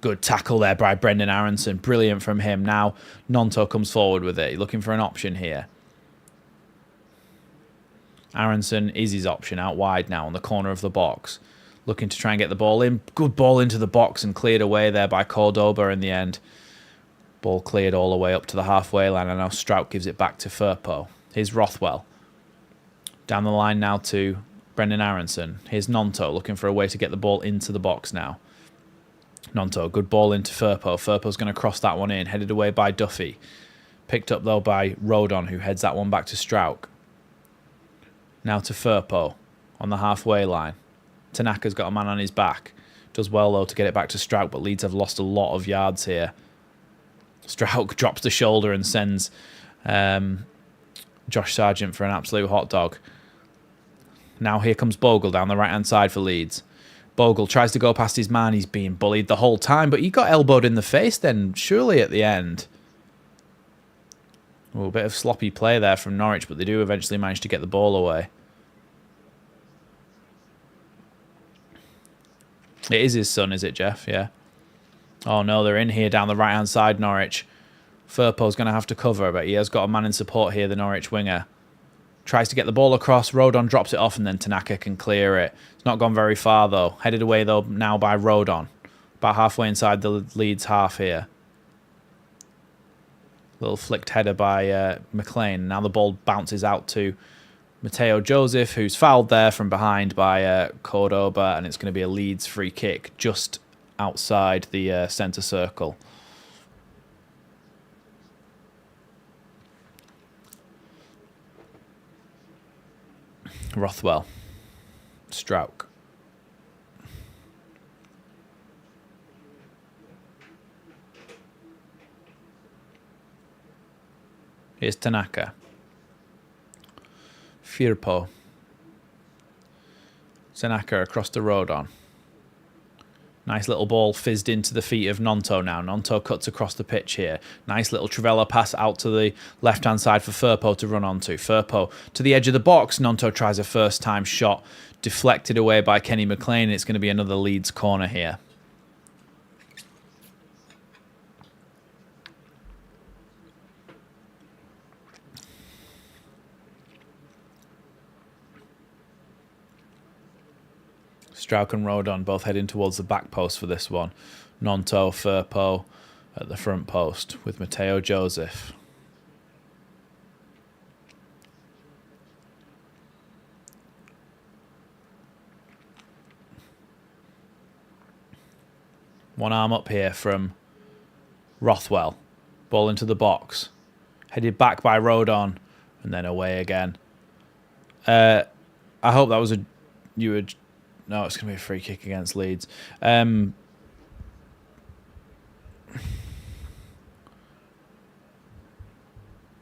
A: Good tackle there by Brendan Aronson. Brilliant from him. Now Nonto comes forward with it. Looking for an option here. Aronson is his option out wide now on the corner of the box. Looking to try and get the ball in. Good ball into the box and cleared away there by Cordoba in the end. Ball cleared all the way up to the halfway line, and now Strauch gives it back to Firpo. Here's Rothwell. Down the line now to Brendan Aronson. Here's Nonto looking for a way to get the ball into the box now. Nonto, good ball into Firpo. Firpo's going to cross that one in. Headed away by Duffy. Picked up, though, by Rodon, who heads that one back to Strauch. Now to Firpo on the halfway line. Tanaka's got a man on his back. Does well, though, to get it back to Strauch, but Leeds have lost a lot of yards here. Strauch drops the shoulder and sends Josh Sargent for an absolute hot dog. Now here comes Bogle down the right-hand side for Leeds. Bogle tries to go past his man. He's being bullied the whole time, but he got elbowed in the face then, surely at the end. Oh, a bit of sloppy play there from Norwich, but they do eventually manage to get the ball away. It is his son, is it, Jeff? Yeah. Oh, no, they're in here down the right-hand side, Norwich. Firpo's going to have to cover, but he has got a man in support here, the Norwich winger. Tries to get the ball across. Rodon drops it off, and then Tanaka can clear it. It's not gone very far, though. Headed away, though, now by Rodon. About halfway inside the Leeds half here. Little flicked header by McLean. Now the ball bounces out to Mateo Joseph, who's fouled there from behind by Cordoba, and it's going to be a Leeds free kick just outside the centre circle. Rothwell. Strauch. Here's Tanaka. Firpo. Tanaka across the road on. Nice little ball fizzed into the feet of Nonto now. Nonto cuts across the pitch here. Nice little Trivela pass out to the left-hand side for Firpo to run onto. Firpo to the edge of the box. Nonto tries a first-time shot. Deflected away by Kenny McLean. It's going to be another Leeds corner here. Strauch and Rodon both heading towards the back post for this one. Nonto, Firpo at the front post with Mateo Joseph. One arm up here from Rothwell. Ball into the box. Headed back by Rodon and then away again. I hope that was a... No, it's going to be a free kick against Leeds. I'm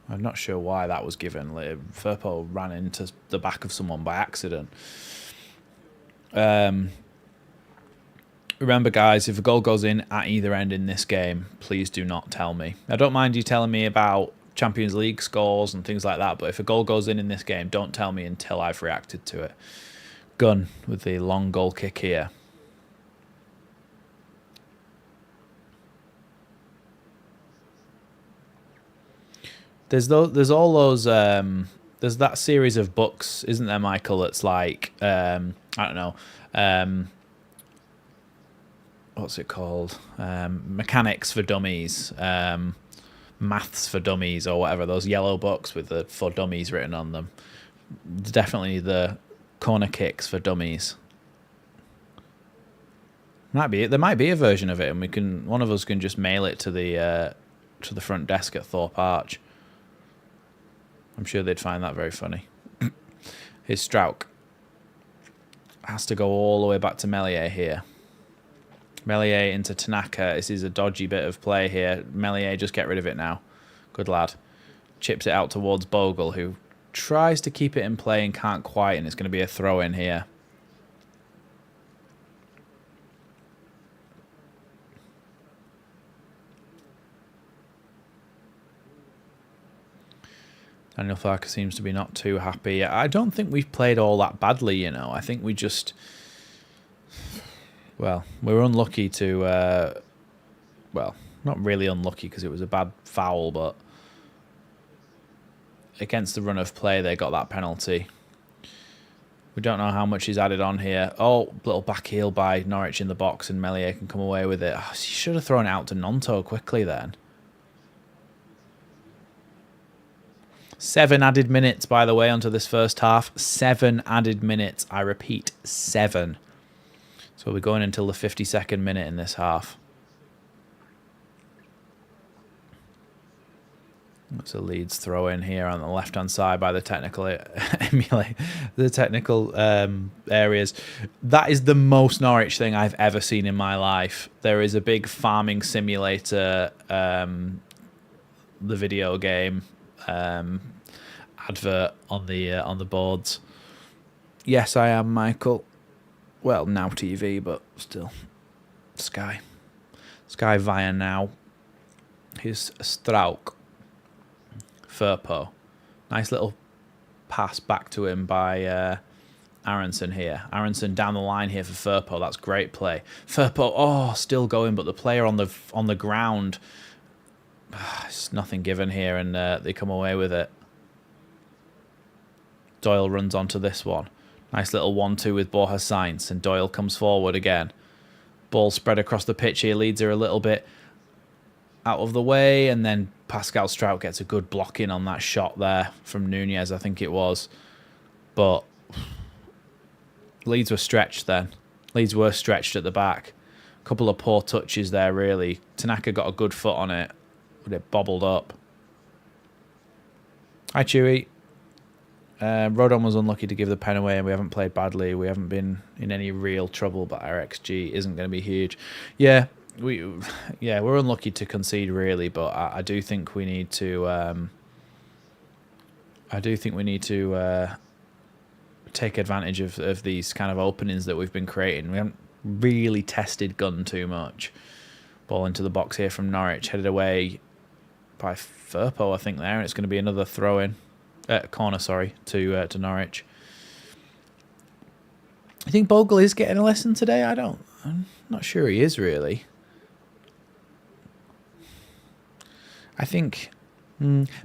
A: not sure why that was given. Firpo ran into the back of someone by accident. Remember, guys, if a goal goes in at either end in this game, please do not tell me. I don't mind you telling me about Champions League scores and things like that, but if a goal goes in this game, don't tell me until I've reacted to it. Gunn with the long goal kick here. There's all those there's that series of books, isn't there, Michael? It's like I don't know, what's it called? Mechanics for Dummies, Maths for Dummies, or whatever. Those yellow books with the for dummies written on them. Definitely the corner kicks for dummies. There might be a version of it, and one of us can just mail it to the front desk at Thorpe Arch. I'm sure they'd find that very funny. Here's Strauch. Has to go all the way back to Meslier here. Meslier into Tanaka. This is a dodgy bit of play here. Meslier, just get rid of it now. Good lad. Chips it out towards Bogle, who tries to keep it in play and can't quite, and it's going to be a throw-in here. Daniel Farker seems to be not too happy. I don't think we've played all that badly, you know. I think we just... Well, we were unlucky to... well, not really unlucky because it was a bad foul, but... Against the run of play, they got that penalty. We don't know how much he's added on here. Oh, little back heel by Norwich in the box, and Meslier can come away with it. Oh, he should have thrown it out to Nonto quickly then. 7 added minutes, by the way, onto this first half. 7 added minutes. I repeat, 7. So we're going until the 52nd minute in this half. That's a Leeds throw in here on the left-hand side by the technical areas. That is the most Norwich thing I've ever seen in my life. There is a big farming simulator, the video game advert on the boards. Yes, I am Michael. Well, Now TV, but still Sky via Now. Here's Strauch. Firpo. Nice little pass back to him by Aronson here. Aronson down the line here for Firpo. That's great play. Firpo, still going, but the player on the ground, it's nothing given here, and they come away with it. Doyle runs onto this one. Nice little 1-2 with Borja Sainz, and Doyle comes forward again. Ball spread across the pitch here. Leeds are a little bit out of the way, and then Pascal Strauch gets a good blocking on that shot there from Nunez, I think it was. But Leeds were stretched then. Leeds were stretched at the back. A couple of poor touches there, really. Tanaka got a good foot on it, but it bobbled up. Hi, Chewy. Rodon was unlucky to give the pen away, and we haven't played badly. We haven't been in any real trouble, but our XG isn't going to be huge. Yeah, we're unlucky to concede really, but I do think we need to. Take advantage of these kind of openings that we've been creating. We haven't really tested Gunn too much. Ball into the box here from Norwich, headed away by Firpo, I think there, and it's going to be another throw-in. Corner, sorry, to Norwich. I think Bogle is getting a lesson today. I'm not sure he is really. I think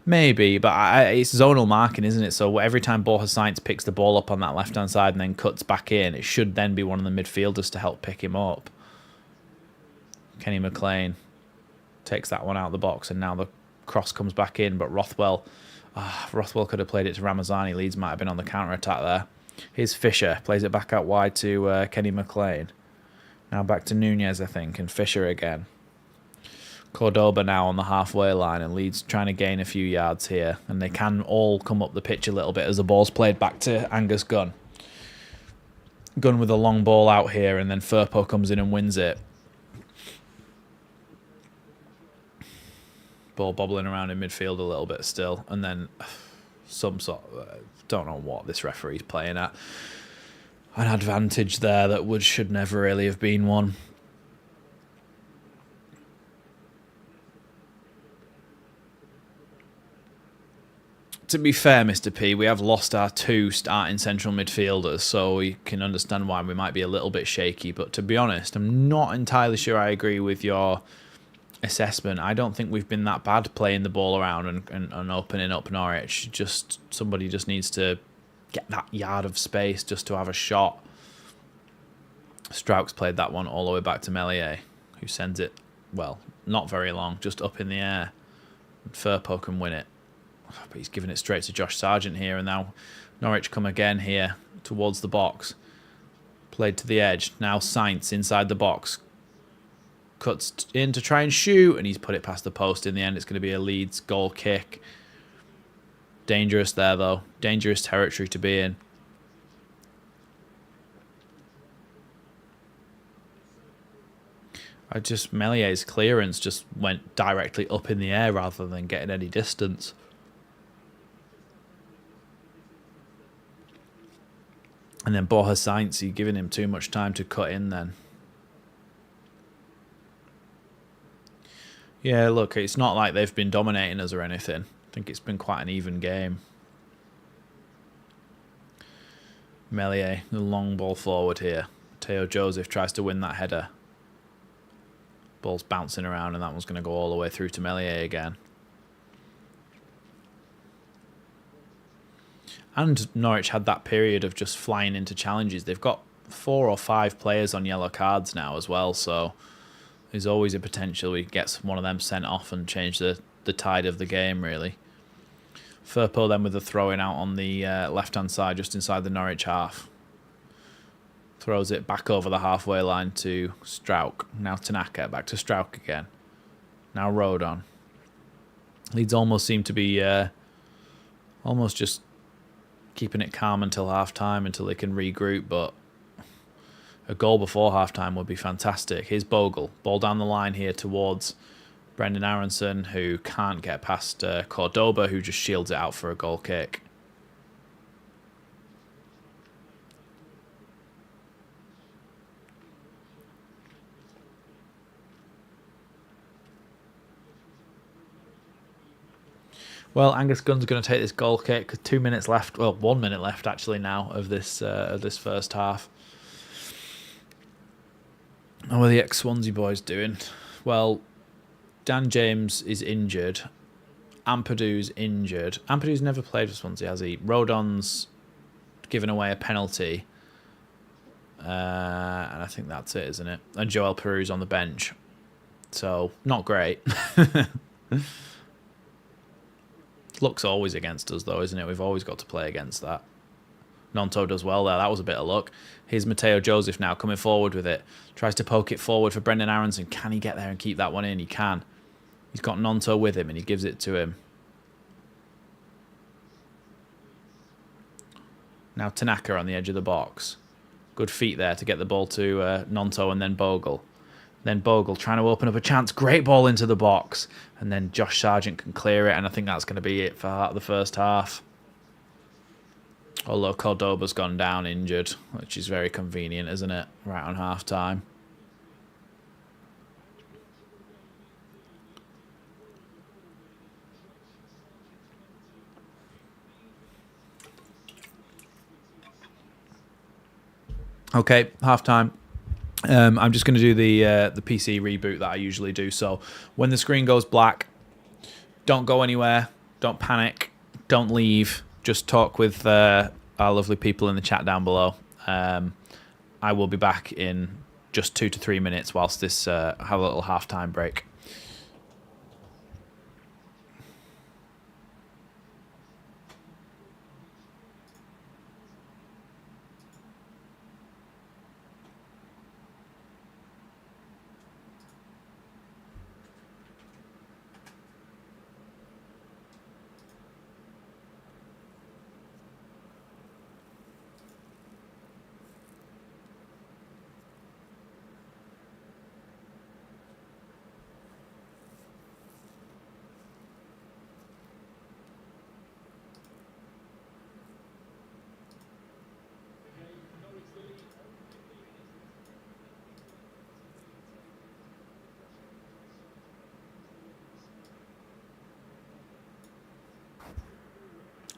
A: maybe, but it's zonal marking, isn't it? So every time Borja Sainz picks the ball up on that left-hand side and then cuts back in, it should then be one of the midfielders to help pick him up. Kenny McLean takes that one out of the box, and now the cross comes back in, but Rothwell could have played it to Ramazani. Leeds might have been on the counter-attack there. Here's Fisher, plays it back out wide to Kenny McLean. Now back to Nunez, I think, and Fisher again. Cordoba now on the halfway line, and Leeds trying to gain a few yards here, and they can all come up the pitch a little bit as the ball's played back to Angus Gunn. Gunn with a long ball out here, and then Firpo comes in and wins it. Ball bobbling around in midfield a little bit still, and then some sort of, don't know what this referee's playing at. An advantage there that should never really have been one. To be fair, Mr. P, we have lost our two starting central midfielders, so we can understand why we might be a little bit shaky. But to be honest, I'm not entirely sure I agree with your assessment. I don't think we've been that bad playing the ball around and opening up Norwich. Somebody just needs to get that yard of space just to have a shot. Strauch's played that one all the way back to Meslier, who sends it, well, not very long, just up in the air. Firpo can win it. But he's giving it straight to Josh Sargent here, and now Norwich come again here towards the box. Played to the edge. Now Sainz inside the box. Cuts in to try and shoot, and he's put it past the post in the end. It's going to be a Leeds goal kick. Dangerous there, though. Dangerous territory to be in. Melier's clearance just went directly up in the air rather than getting any distance. And then Borja Sainz, you're giving him too much time to cut in then. Yeah, look, it's not like they've been dominating us or anything. I think it's been quite an even game. Meslier, the long ball forward here. Teo Joseph tries to win that header. Ball's bouncing around, and that one's going to go all the way through to Meslier again. And Norwich had that period of just flying into challenges. They've got 4 or 5 players on yellow cards now as well, so there's always a potential we get one of them sent off and change the tide of the game, really. Firpo then with a throw-in out on the left-hand side, just inside the Norwich half. Throws it back over the halfway line to Strauch. Now Tanaka, back to Strauch again. Now Rodon. Leeds almost seem to be almost just keeping it calm until half-time, until they can regroup, but a goal before half-time would be fantastic. Here's Bogle. Ball down the line here towards Brendan Aronson, who can't get past Cordoba, who just shields it out for a goal kick. Well, Angus Gunn's going to take this goal kick. 2 minutes left. Well, 1 minute left actually now of this first half. How are the ex-Swansea boys doing? Well, Dan James is injured. Ampadu's injured. Ampadu's never played for Swansea, has he? Rodon's given away a penalty. And I think that's it, isn't it? And Joel Peru's on the bench. So, not great. Luck's always against us, though, isn't it? We've always got to play against that. Nonto does well there. That was a bit of luck. Here's Mateo Joseph now coming forward with it. Tries to poke it forward for Brendan Aronson. Can he get there and keep that one in? He can. He's got Nonto with him, and he gives it to him. Now Tanaka on the edge of the box. Good feet there to get the ball to Nonto and then Bogle. Then Bogle trying to open up a chance. Great ball into the box. And then Josh Sargent can clear it. And I think that's going to be it for the first half. Although Cordoba's gone down injured, which is very convenient, isn't it? Right on half time. Okay, half time. I'm just going to do the PC reboot that I usually do. So when the screen goes black, don't go anywhere. Don't panic. Don't leave. Just talk with our lovely people in the chat down below. I will be back in just 2 to 3 minutes whilst this have a little half-time break.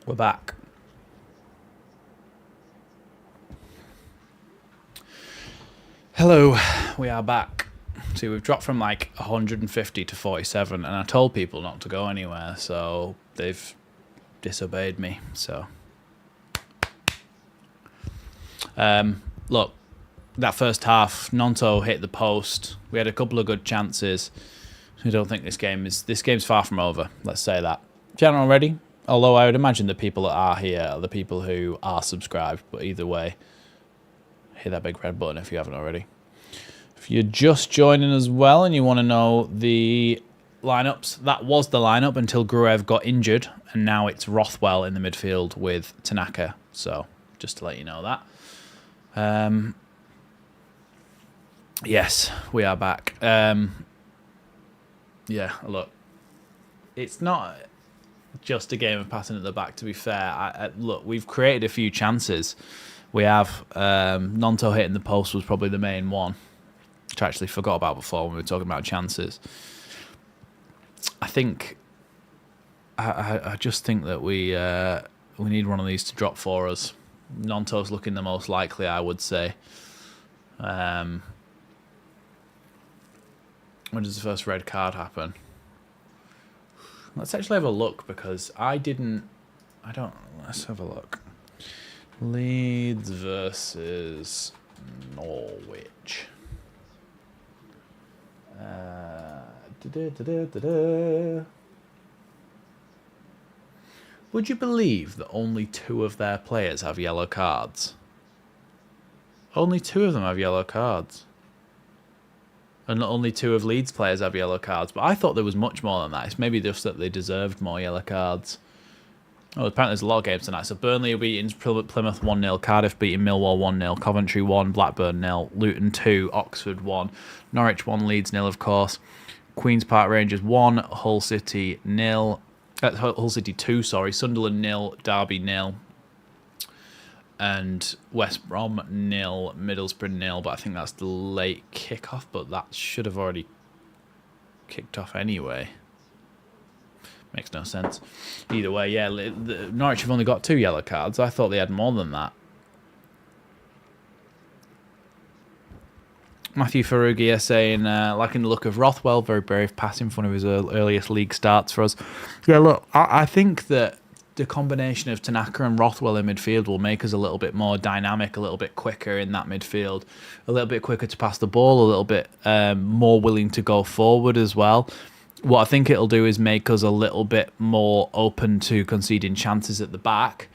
A: We're back. Hello, we are back. See, we've dropped from like 150 to 47, and I told people not to go anywhere, so they've disobeyed me. So, look, that first half, Nonto hit the post. We had a couple of good chances. I don't think this game's far from over. Let's say that. Channel already. Although I would imagine the people that are here are the people who are subscribed. But either way, hit that big red button if you haven't already. If you're just joining as well and you want to know the lineups, that was the lineup until Gruev got injured. And now it's Rothwell in the midfield with Tanaka. So just to let you know that. Yes, we are back. Yeah, look, it's not just a game of passing at the back, to be fair. Look, we've created a few chances. We have Nonto hitting the post was probably the main one, which I actually forgot about before when we were talking about chances. I think I just think that we need one of these to drop for us. Nonto's looking the most likely, I would say. When does the first red card happen? Let's actually have a look because let's have a look. Leeds versus Norwich. Would you believe that only 2 of their players have yellow cards? Only 2 of them have yellow cards. And only 2 of Leeds players have yellow cards. But I thought there was much more than that. It's maybe just that they deserved more yellow cards. Oh, apparently there's a lot of games tonight. So Burnley are beating Plymouth 1-0. Cardiff beating Millwall 1-0. Coventry 1. Blackburn 0. Luton 2. Oxford 1. Norwich 1. Leeds 0, of course. Queen's Park Rangers 1. Hull City 0. Hull City 2, sorry. Sunderland 0. Derby 0. And West Brom 0, Middlesbrough 0, but I think that's the late kickoff, but that should have already kicked off anyway. Makes no sense. Either way, yeah, Norwich have only got 2 yellow cards. I thought they had more than that. Matthew Ferrugia saying, liking the look of Rothwell, very brave passing for one of his earliest league starts for us. Yeah, look, I think that the combination of Tanaka and Rothwell in midfield will make us a little bit more dynamic, a little bit quicker in that midfield, a little bit quicker to pass the ball, a little bit more willing to go forward as well. What I think it'll do is make us a little bit more open to conceding chances at the back.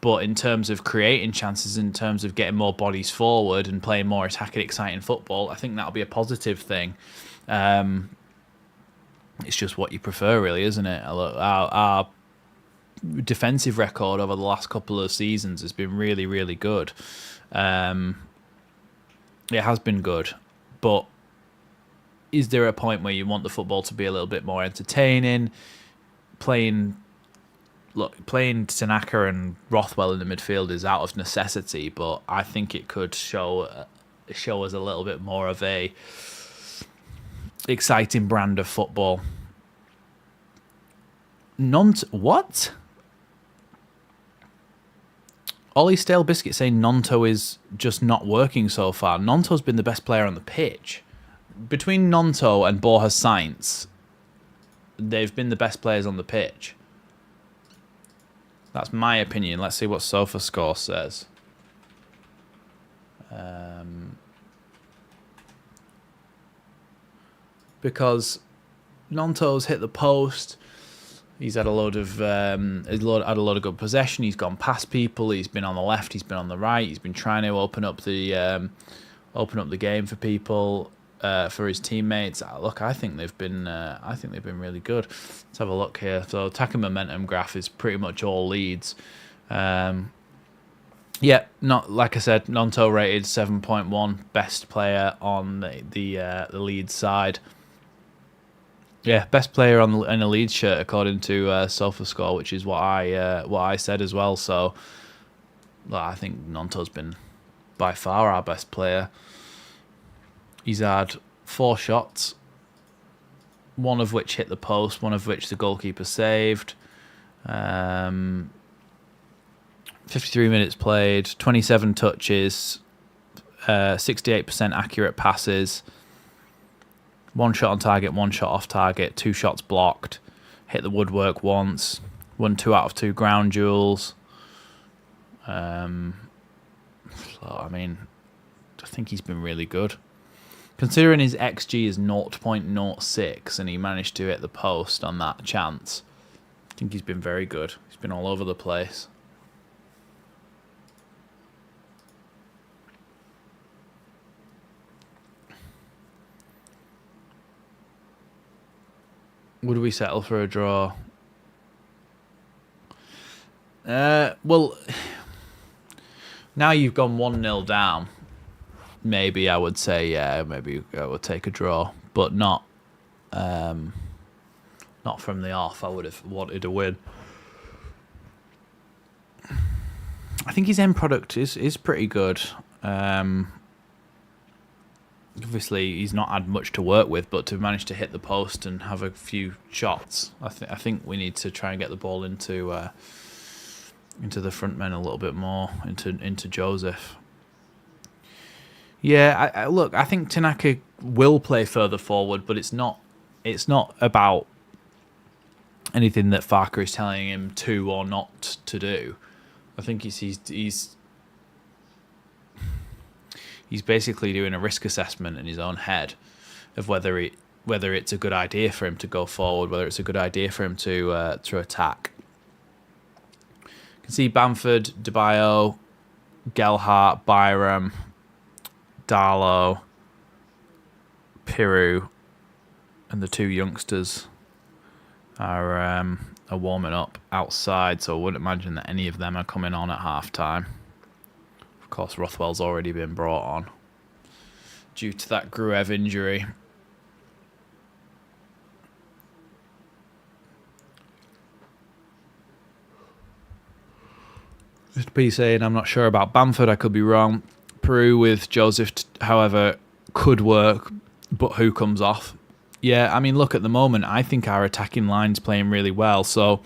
A: But in terms of creating chances, in terms of getting more bodies forward and playing more attacking, exciting football, I think that'll be a positive thing. It's just what you prefer, really, isn't it? Our defensive record over the last couple of seasons has been really, really good. It has been good, but is there a point where you want the football to be a little bit more entertaining? Playing Tanaka and Rothwell in the midfield is out of necessity, but I think it could show us a little bit more of a exciting brand of football. What? Ollie Stale Biscuit saying Nonto is just not working so far. Nonto's been the best player on the pitch. Between Nonto and Borja Sainz, they've been the best players on the pitch. That's my opinion. Let's see what SofaScore says. Because Nonto's hit the post. He's had a load of good possession. He's gone past people. He's been on the left. He's been on the right. He's been trying to open up the game for people, for his teammates. Look, I think they've been really good. Let's have a look here. So attacking momentum graph is pretty much all Leeds. Yeah, not like I said. Nonto rated 7.1, best player on the Leeds side. Yeah, best player in a Leeds shirt according to SofaScore, which is what I said as well. So, well, I think Nonto's been by far our best player. He's had 4 shots, one of which hit the post, one of which the goalkeeper saved. 53 minutes played, 27 touches, 68% accurate passes. 1 shot on target, 1 shot off target, 2 shots blocked, hit the woodwork once, won 2 out of 2 ground duels. So, I mean, I think he's been really good. Considering his XG is 0.06 and he managed to hit the post on that chance, I think he's been very good. He's been all over the place. Would we settle for a draw? Well, now you've gone 1-0 down. Maybe I would say, yeah, maybe I would take a draw, but not from the off. I would have wanted a win. I think his end product is pretty good. Obviously, he's not had much to work with, but to manage to hit the post and have a few shots, I think we need to try and get the ball into the front men a little bit more, into Joseph. Yeah, look, I think Tanaka will play further forward, but it's not about anything that Farker is telling him to or not to do. I think he's basically doing a risk assessment in his own head of whether it's a good idea for him to go forward, whether it's a good idea for him to attack. You can see Bamford, DeBayo, Gelhardt, Byram, Darlow, Piru, and the 2 youngsters are warming up outside, so I wouldn't imagine that any of them are coming on at half-time. Of course, Rothwell's already been brought on due to that Gruev injury. Mr. P saying, I'm not sure about Bamford, I could be wrong. Peru with Joseph, however, could work, but who comes off? Yeah, I mean, look, at the moment, I think our attacking line's playing really well, so...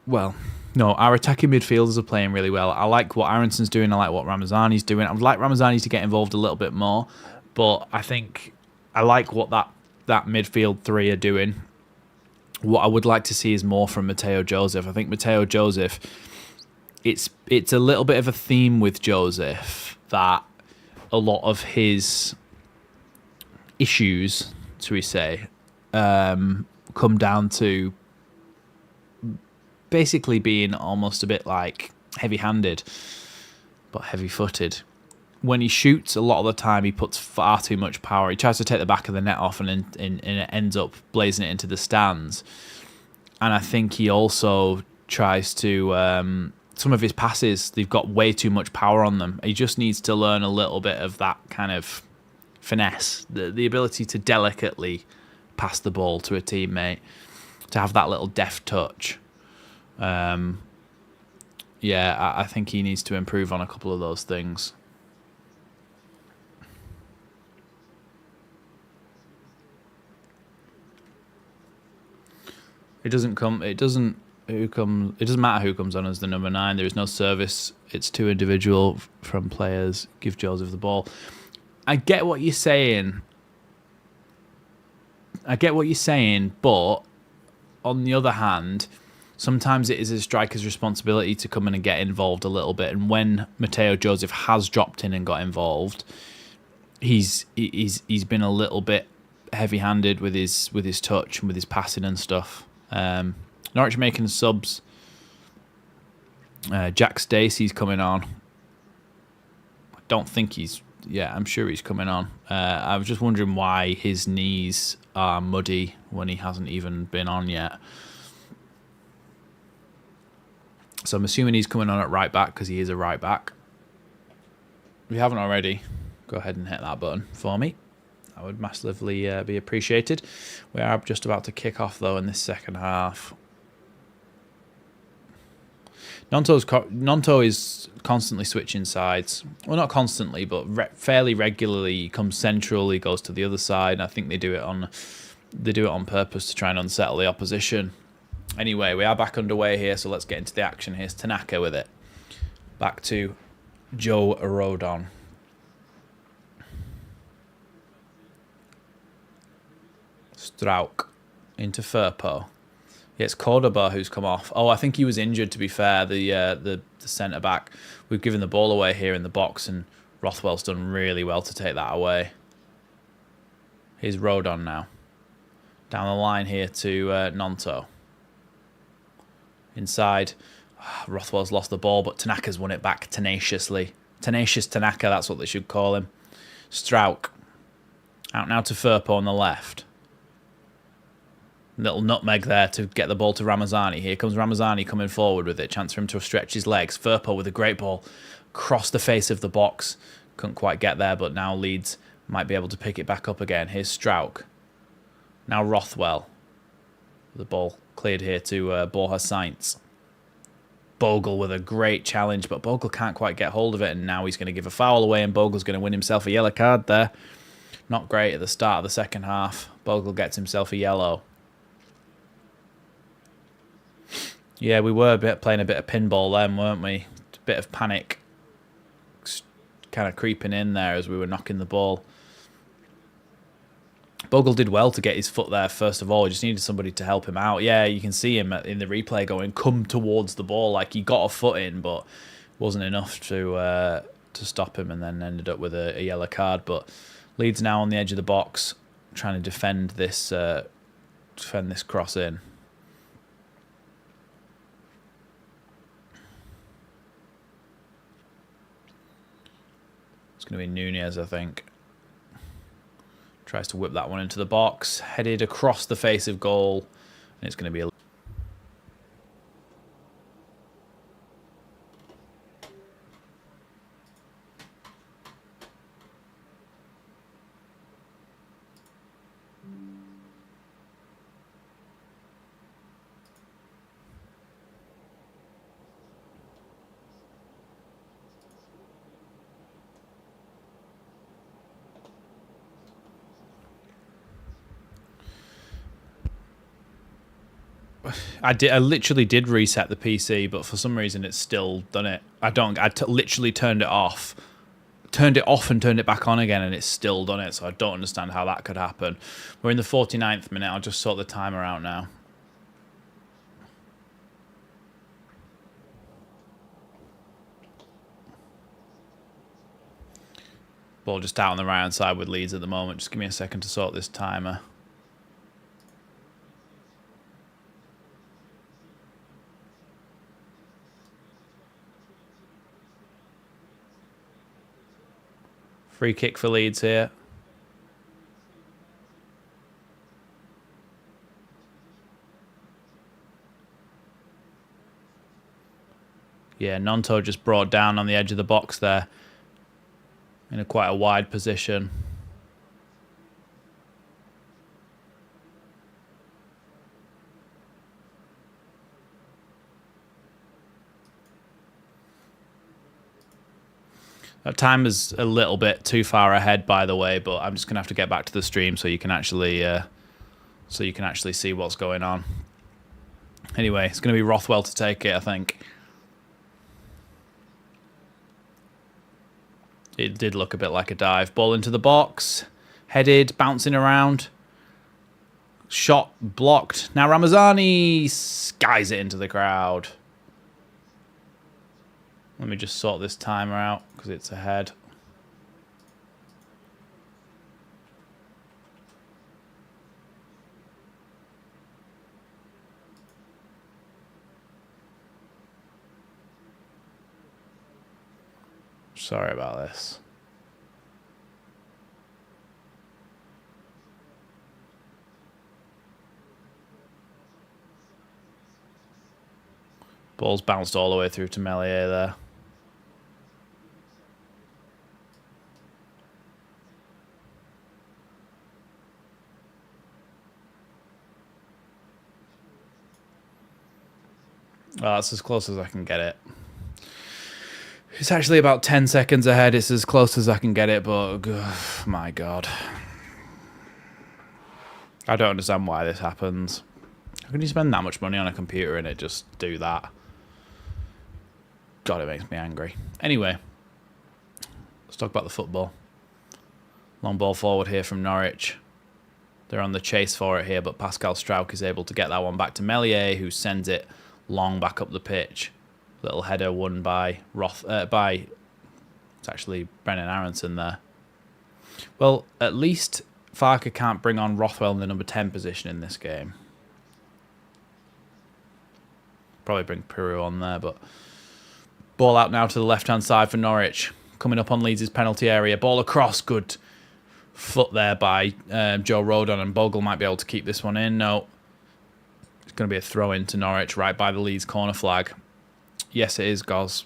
A: Well... No, our attacking midfielders are playing really well. I like what Aronson's doing. I like what Ramazani's doing. I would like Ramazani to get involved a little bit more, but I think I like what that midfield 3 are doing. What I would like to see is more from Mateo Joseph. I think Mateo Joseph, it's a little bit of a theme with Joseph that a lot of his issues, shall we say, come down to basically being almost a bit like heavy-handed, but heavy-footed. When he shoots, a lot of the time he puts far too much power. He tries to take the back of the net off and it ends up blazing it into the stands. And I think he also tries to... some of his passes, they've got way too much power on them. He just needs to learn a little bit of that kind of finesse, the ability to delicately pass the ball to a teammate, to have that little deft touch. I think he needs to improve on a couple of those things. It doesn't matter who comes on as the number 9. There is no service. It's too individual from players. Give Joseph the ball. I get what you're saying. But on the other hand, sometimes it is a striker's responsibility to come in and get involved a little bit. And when Mateo Joseph has dropped in and got involved, he's been a little bit heavy-handed with his touch and with his passing and stuff. Norwich making subs. Jack Stacey's coming on. I don't think he's... Yeah, I'm sure he's coming on. I was just wondering why his knees are muddy when he hasn't even been on yet. So I'm assuming he's coming on at right back because he is a right back. If you haven't already, go ahead and hit that button for me. That would massively be appreciated. We are just about to kick off, though, in this second half. Nonto is constantly switching sides. Well, not constantly, but fairly regularly. He comes central, he goes to the other side. I think they do it on purpose to try and unsettle the opposition. Anyway, we are back underway here, so let's get into the action. Here's Tanaka with it. Back to Joe Rodon. Strauk into Firpo. Yeah, it's Cordoba who's come off. Oh, I think he was injured, to be fair, the centre-back. We've given the ball away here in the box, and Rothwell's done really well to take that away. Here's Rodon now. Down the line here to Nonto. Inside. Rothwell's lost the ball, but Tanaka's won it back tenaciously. Tenacious Tanaka, that's what they should call him. Strauk. Out now to Firpo on the left. Little nutmeg there to get the ball to Ramazani. Here comes Ramazani coming forward with it. Chance for him to stretch his legs. Firpo with a great ball. Across the face of the box. Couldn't quite get there, but now Leeds might be able to pick it back up again. Here's Strauk. Now Rothwell. The ball cleared here to Borja Sainz. Bogle with a great challenge, but Bogle can't quite get hold of it, and now he's going to give a foul away, and Bogle's going to win himself a yellow card there. Not great at the start of the second half. Bogle gets himself a yellow. Yeah, we were playing a bit of pinball then, weren't we? A bit of panic kind of creeping in there as we were knocking the ball. Bogle did well to get his foot there, first of all. He just needed somebody to help him out. Yeah, you can see him in the replay going, come towards the ball. Like, he got a foot in, but wasn't enough to stop him, and then ended up with a yellow card. But Leeds now on the edge of the box, trying to defend this cross in. It's going to be Nunez, I think. Tries to whip that one into the box. Headed across the face of goal. And it's going to be a... I literally did reset the PC, but for some reason it's still done it. Literally turned it off. Turned it off and turned it back on again, and it's still done it, so I don't understand how that could happen. We're in the 49th minute. I'll just sort the timer out now. Ball just out on the right-hand side with Leeds at the moment. Just give me a second to sort this timer. Free kick for Leeds here. Yeah, Nonto just brought down on the edge of the box there in quite a wide position. That time is a little bit too far ahead, by the way, but I'm just gonna have to get back to the stream so you can actually see what's going on. Anyway, it's gonna be Rothwell to take it, I think. It did look a bit like a dive. Ball into the box, headed, bouncing around. Shot blocked. Now Ramazani skies it into the crowd. Let me just sort this timer out because it's ahead. Sorry about this. Ball's bounced all the way through to Melier there. Well, that's as close as I can get it. It's actually about 10 seconds ahead. It's as close as I can get it, but my God. I don't understand why this happens. How can you spend that much money on a computer and it just do that? God, it makes me angry. Anyway, let's talk about the football. Long ball forward here from Norwich. They're on the chase for it here, but Pascal Strauch is able to get that one back to Melier, who sends it long back up the pitch. Little header won by it's actually Brennan Aronson there. Well, at least Farke can't bring on Rothwell in the number 10 position in this game. Probably bring Peru on there, but ball out now to the left-hand side for Norwich. Coming up on Leeds' penalty area. Ball across, good foot there by Joe Rodon, and Bogle might be able to keep this one in. No. It's going to be a throw-in to Norwich right by the Leeds corner flag. Yes, it is, Goz.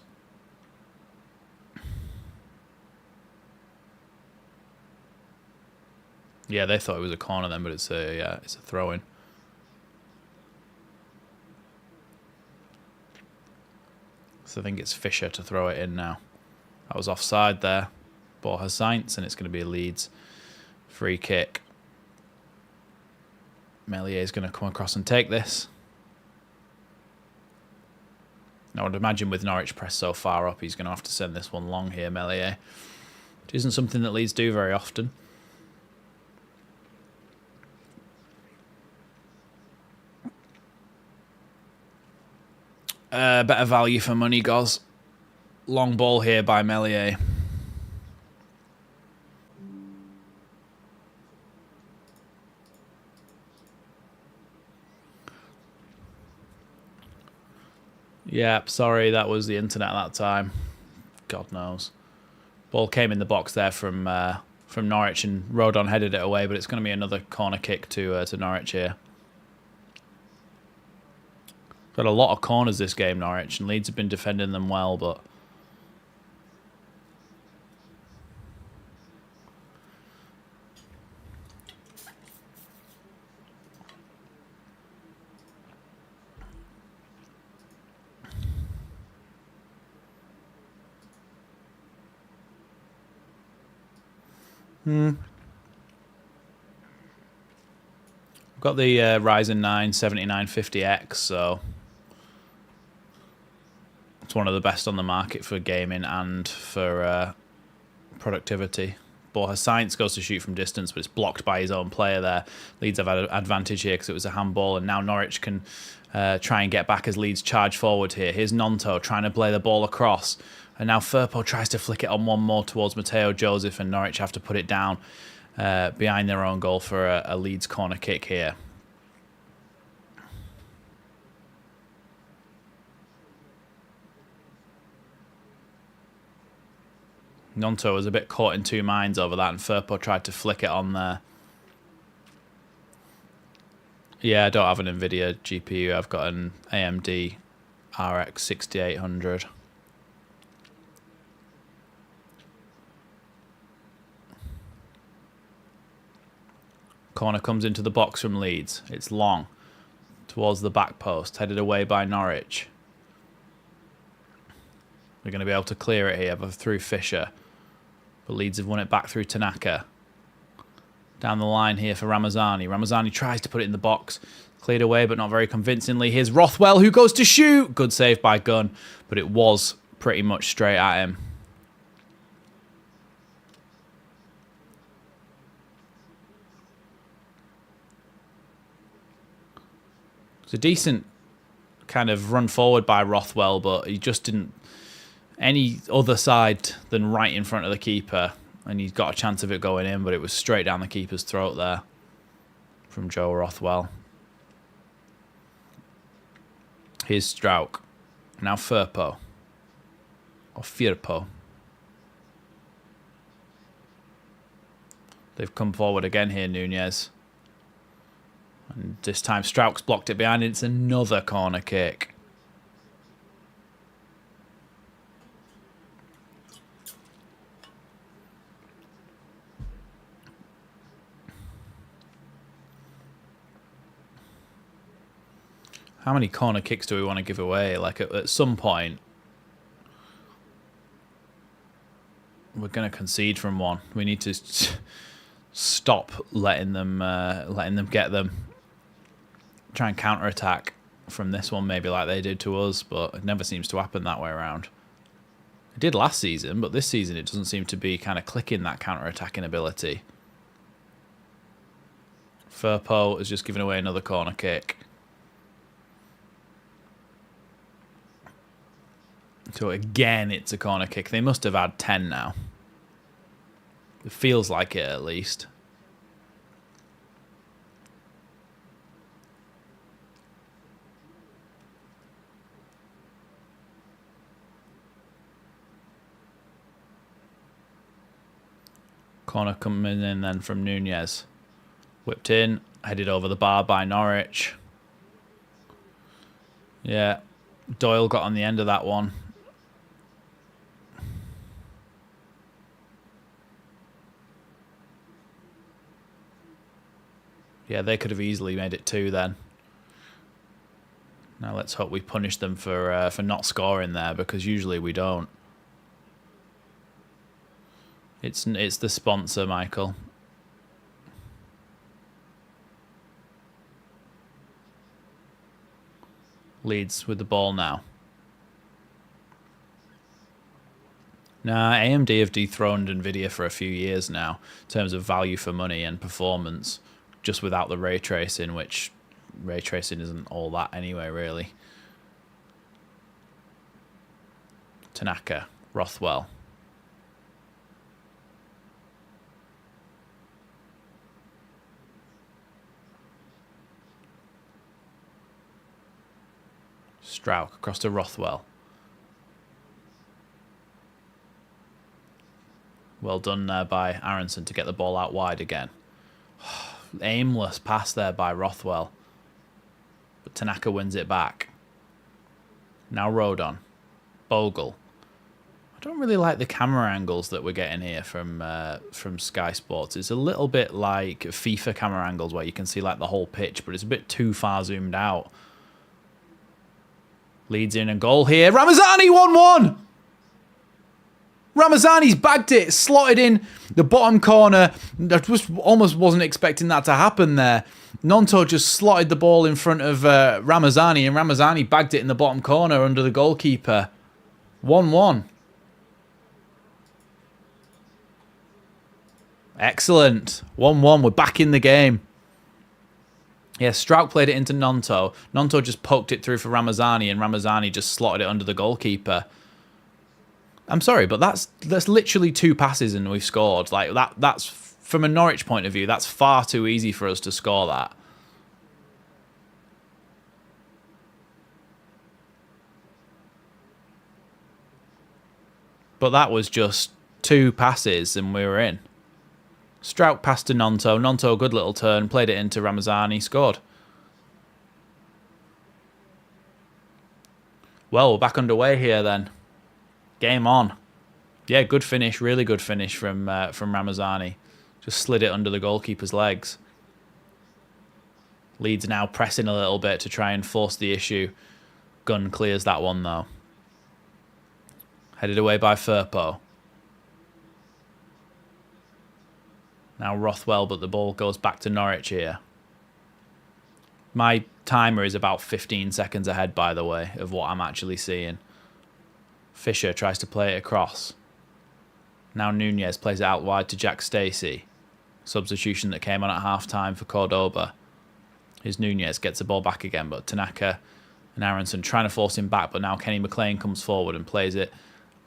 A: Yeah, they thought it was a corner then, but it's a throw-in. So I think it's Fisher to throw it in now. That was offside there. Borja Sainz, and it's going to be a Leeds free kick. Melier is going to come across and take this. I would imagine with Norwich pressed so far up, he's going to have to send this one long here, Melier. Which isn't something that Leeds do very often. Better value for money, Goz. Long ball here by Melier. Yep, sorry, that was the internet at that time. God knows. Ball came in the box there from Norwich, and Rodon headed it away, but it's going to be another corner kick to Norwich here. Got a lot of corners this game, Norwich, and Leeds have been defending them well, but got the Ryzen 9 7950X, so it's one of the best on the market for gaming and for productivity. Borja Sainz goes to shoot from distance, but it's blocked by his own player there. Leeds have had an advantage here because it was a handball, and now Norwich can try and get back as Leeds charge forward here. Here's Nonto trying to play the ball across, and now Firpo tries to flick it on one more towards Mateo Joseph, and Norwich have to put it down behind their own goal for a Leeds corner kick here. Nonto was a bit caught in two minds over that, and Firpo tried to flick it on there. Yeah, I don't have an NVIDIA GPU. I've got an AMD RX 6800. Corner comes into the box from Leeds. It's long towards the back post, headed away by Norwich. They're going to be able to clear it here through Fisher. But Leeds have won it back through Tanaka. Down the line here for Ramazani. Ramazani tries to put it in the box. Cleared away, but not very convincingly. Here's Rothwell, who goes to shoot. Good save by Gunn, but it was pretty much straight at him. It's a decent kind of run forward by Rothwell, but he just didn't any other side than right in front of the keeper, and he's got a chance of it going in, but it was straight down the keeper's throat there from Joe Rothwell. Here's Strauch. Now Firpo. Or Firpo. They've come forward again here, Nunez. And this time Strauch's blocked it behind. It's another corner kick. How many corner kicks do we want to give away? Like at some point, we're going to concede from one. We need to stop letting them get them. Try and counter-attack from this one, maybe like they did to us, but it never seems to happen that way around. It did last season, but this season it doesn't seem to be kind of clicking that counter-attacking ability. Firpo has just given away another corner kick. So again, it's a corner kick. They must have had 10 now. It feels like it, at least. Corner coming in then from Nunez. Whipped in, headed over the bar by Norwich. Yeah, Doyle got on the end of that one. Yeah, they could have easily made it 2 then. Now let's hope we punish them for not scoring there, because usually we don't. It's the sponsor, Michael. Leeds with the ball now. Nah, AMD have dethroned Nvidia for a few years now in terms of value for money and performance, just without the ray tracing, which ray tracing isn't all that anyway, really. Tanaka, Rothwell. Strauch across to Rothwell. Well done there by Aronson to get the ball out wide again. Aimless pass there by Rothwell. But Tanaka wins it back. Now Rodon. Bogle. I don't really like the camera angles that we're getting here from Sky Sports. It's a little bit like FIFA camera angles where you can see like the whole pitch, but it's a bit too far zoomed out. Leeds in a goal here. Ramazani 1-1! Ramazani's bagged it, slotted in the bottom corner. I just almost wasn't expecting that to happen there. Nonto just slotted the ball in front of Ramazani, and Ramazani bagged it in the bottom corner under the goalkeeper. 1-1. Excellent. 1-1. We're back in the game. Yeah, Strauch played it into Nonto. Nonto just poked it through for Ramazani, and Ramazani just slotted it under the goalkeeper. I'm sorry, but that's literally 2 passes and we've scored. Like that's from a Norwich point of view, that's far too easy for us to score that. But that was just 2 passes and we were in. Strauch passed to Nonto. Nonto, good little turn, played it into Ramazani, scored. Well, we're back underway here then. Game on. Yeah, good finish, really good finish from Ramazani. Just slid it under the goalkeeper's legs. Leeds now pressing a little bit to try and force the issue. Gunn clears that one though. Headed away by Firpo. Now Rothwell, but the ball goes back to Norwich here. My timer is about 15 seconds ahead, by the way, of what I'm actually seeing. Fisher tries to play it across. Now Nunez plays it out wide to Jack Stacey. Substitution that came on at half-time for Cordoba. Here's Nunez, gets the ball back again, but Tanaka and Aronson trying to force him back, but now Kenny McLean comes forward and plays it.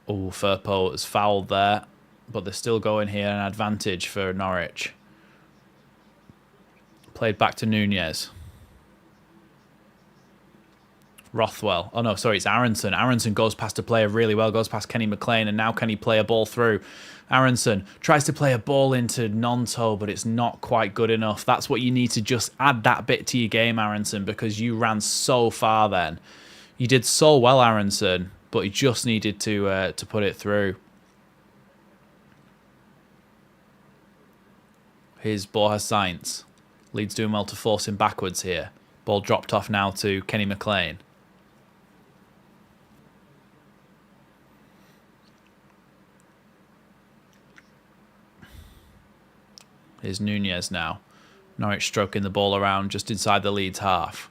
A: Oh, Firpo is fouled there, but they're still going here, an advantage for Norwich. Played back to Nunez. Rothwell. Oh no, sorry, it's Aronson. Aronson goes past a player really well, goes past Kenny McLean, and now can he play a ball through? Aronson tries to play a ball into Nonto, but it's not quite good enough. That's what you need to just add that bit to your game, Aronson, because you ran so far then. You did so well, Aronson, but you just needed to put it through. Here's Borja Sainz. Leeds doing well to force him backwards here. Ball dropped off now to Kenny McLean. Here's Nunez now. Norwich stroking the ball around just inside the Leeds half.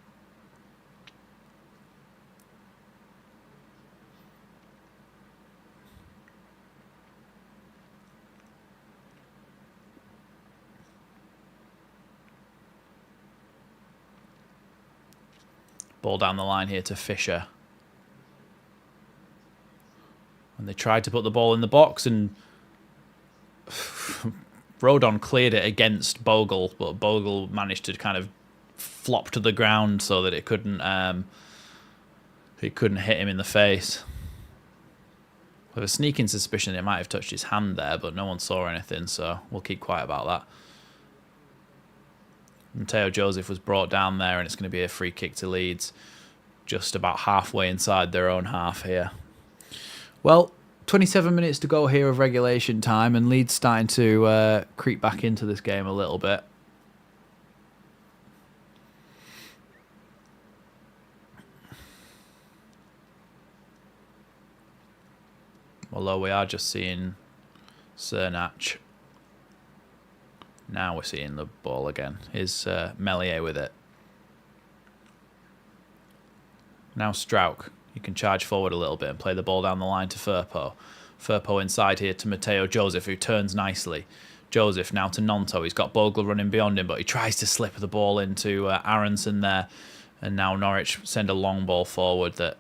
A: Ball down the line here to Fisher. And they tried to put the ball in the box, and Rodon cleared it against Bogle, but Bogle managed to kind of flop to the ground so that it couldn't hit him in the face. With a sneaking suspicion it might have touched his hand there, but no one saw anything, so we'll keep quiet about that. Mateo Joseph was brought down there, and it's going to be a free kick to Leeds, just about halfway inside their own half here. Well, 27 minutes to go here of regulation time, and Leeds starting to creep back into this game a little bit. Although we are just seeing Cernach. Now we're seeing the ball again. Here's Melier with it. Now Strauch. He can charge forward a little bit and play the ball down the line to Firpo. Firpo inside here to Mateo Joseph, who turns nicely. Joseph now to Nonto. He's got Bogle running beyond him, but he tries to slip the ball into Aronson there. And now Norwich send a long ball forward that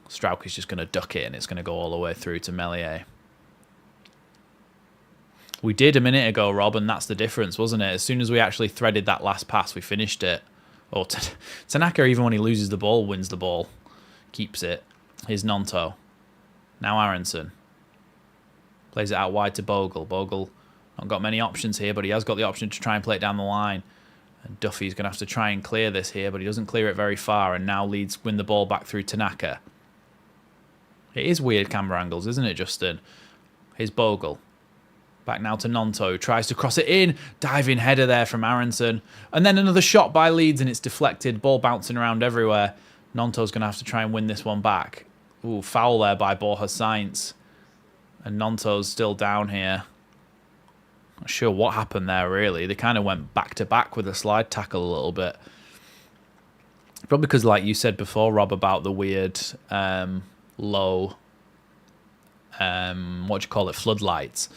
A: Strauch is just going to duck it, and it's going to go all the way through to Melier. We did a minute ago, Rob, and that's the difference, wasn't it? As soon as we actually threaded that last pass, we finished it. Or Tanaka, even when he loses the ball, wins the ball. Keeps it. Here's Nonto. Now Aronson. Plays it out wide to Bogle. Bogle not got many options here, but he has got the option to try and play it down the line. And Duffy's going to have to try and clear this here, but he doesn't clear it very far. And now Leeds win the ball back through Tanaka. It is weird camera angles, isn't it, Justin? Here's Bogle. Back now to Nonto, who tries to cross it in. Diving header there from Aronson. And then another shot by Leeds, and it's deflected. Ball bouncing around everywhere. Nonto's going to have to try and win this one back. Ooh, foul there by Borja Sainz. And Nonto's still down here. Not sure what happened there, really. They kind of went back-to-back with a slide tackle a little bit. Probably because, like you said before, Rob, about the weird low, floodlights.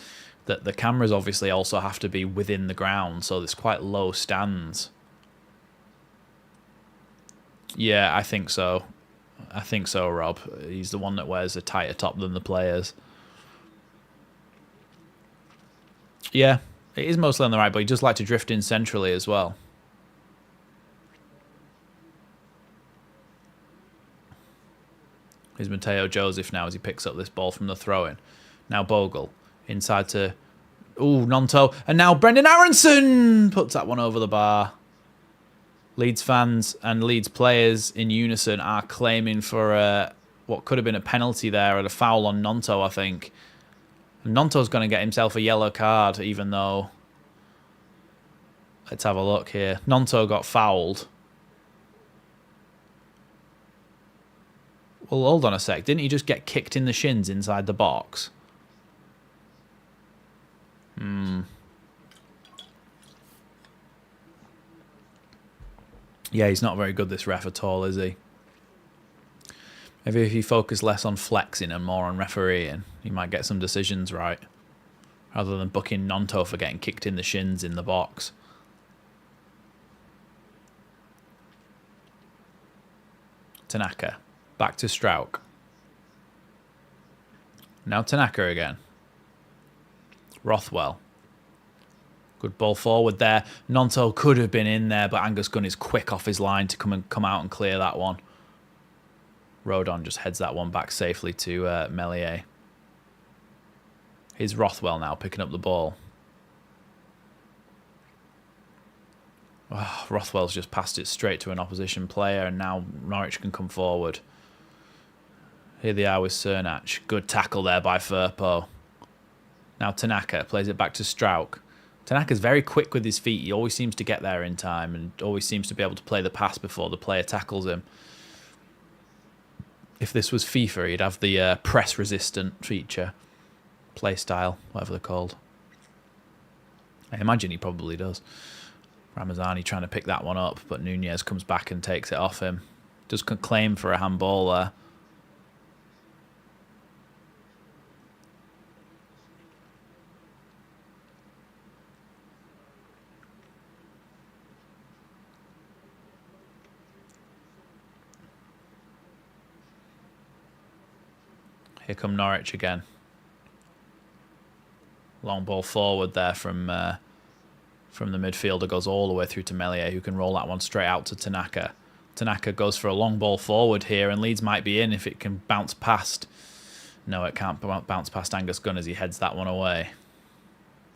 A: That the cameras obviously also have to be within the ground, so there's quite low stands. Yeah, I think so. I think so, Rob. He's the one that wears a tighter top than the players. Yeah, it is mostly on the right, but he does like to drift in centrally as well. Here's Mateo Joseph now as he picks up this ball from the throw-in. Now Bogle inside to... Ooh, Nonto. And now Brendan Aronson puts that one over the bar. Leeds fans and Leeds players in unison are claiming for what could have been a penalty there and a foul on Nonto, I think. And Nonto's going to get himself a yellow card, even though... Let's have a look here. Nonto got fouled. Well, hold on a sec. Didn't he just get kicked in the shins inside the box? Yeah, he's not very good, this ref, at all, is he? Maybe if he focused less on flexing and more on refereeing, he might get some decisions right. Rather than booking Nonto for getting kicked in the shins in the box. Tanaka. Back to Strauch. Now Tanaka again. Rothwell. Good ball forward there. Nonto could have been in there, but Angus Gunn is quick off his line to come out and clear that one. Rodon just heads that one back safely to Melier. Here's Rothwell now picking up the ball. Oh, Rothwell's just passed it straight to an opposition player, and now Norwich can come forward. Here they are with Cernach. Good tackle there by Firpo. Now Tanaka plays it back to Strauch. Tanaka's very quick with his feet. He always seems to get there in time and always seems to be able to play the pass before the player tackles him. If this was FIFA, he'd have the press-resistant feature. Play style, whatever they're called. I imagine he probably does. Ramazani trying to pick that one up, but Nunez comes back and takes it off him. Does claim for a handball there. Here come Norwich again. Long ball forward there from the midfielder, goes all the way through to Melier, who can roll that one straight out to Tanaka. Tanaka goes for a long ball forward here, and Leeds might be in if it can bounce past. No, it can't bounce past Angus Gunn as he heads that one away.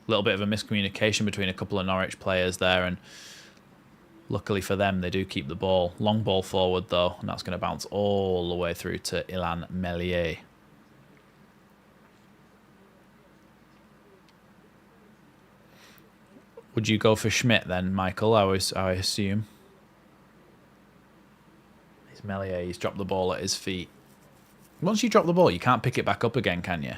A: A little bit of a miscommunication between a couple of Norwich players there, and luckily for them, they do keep the ball. Long ball forward, though, and that's going to bounce all the way through to Ilan Melier. Would you go for Schmidt then, Michael? I assume. It's Melier. He's dropped the ball at his feet. Once you drop the ball, you can't pick it back up again, can you?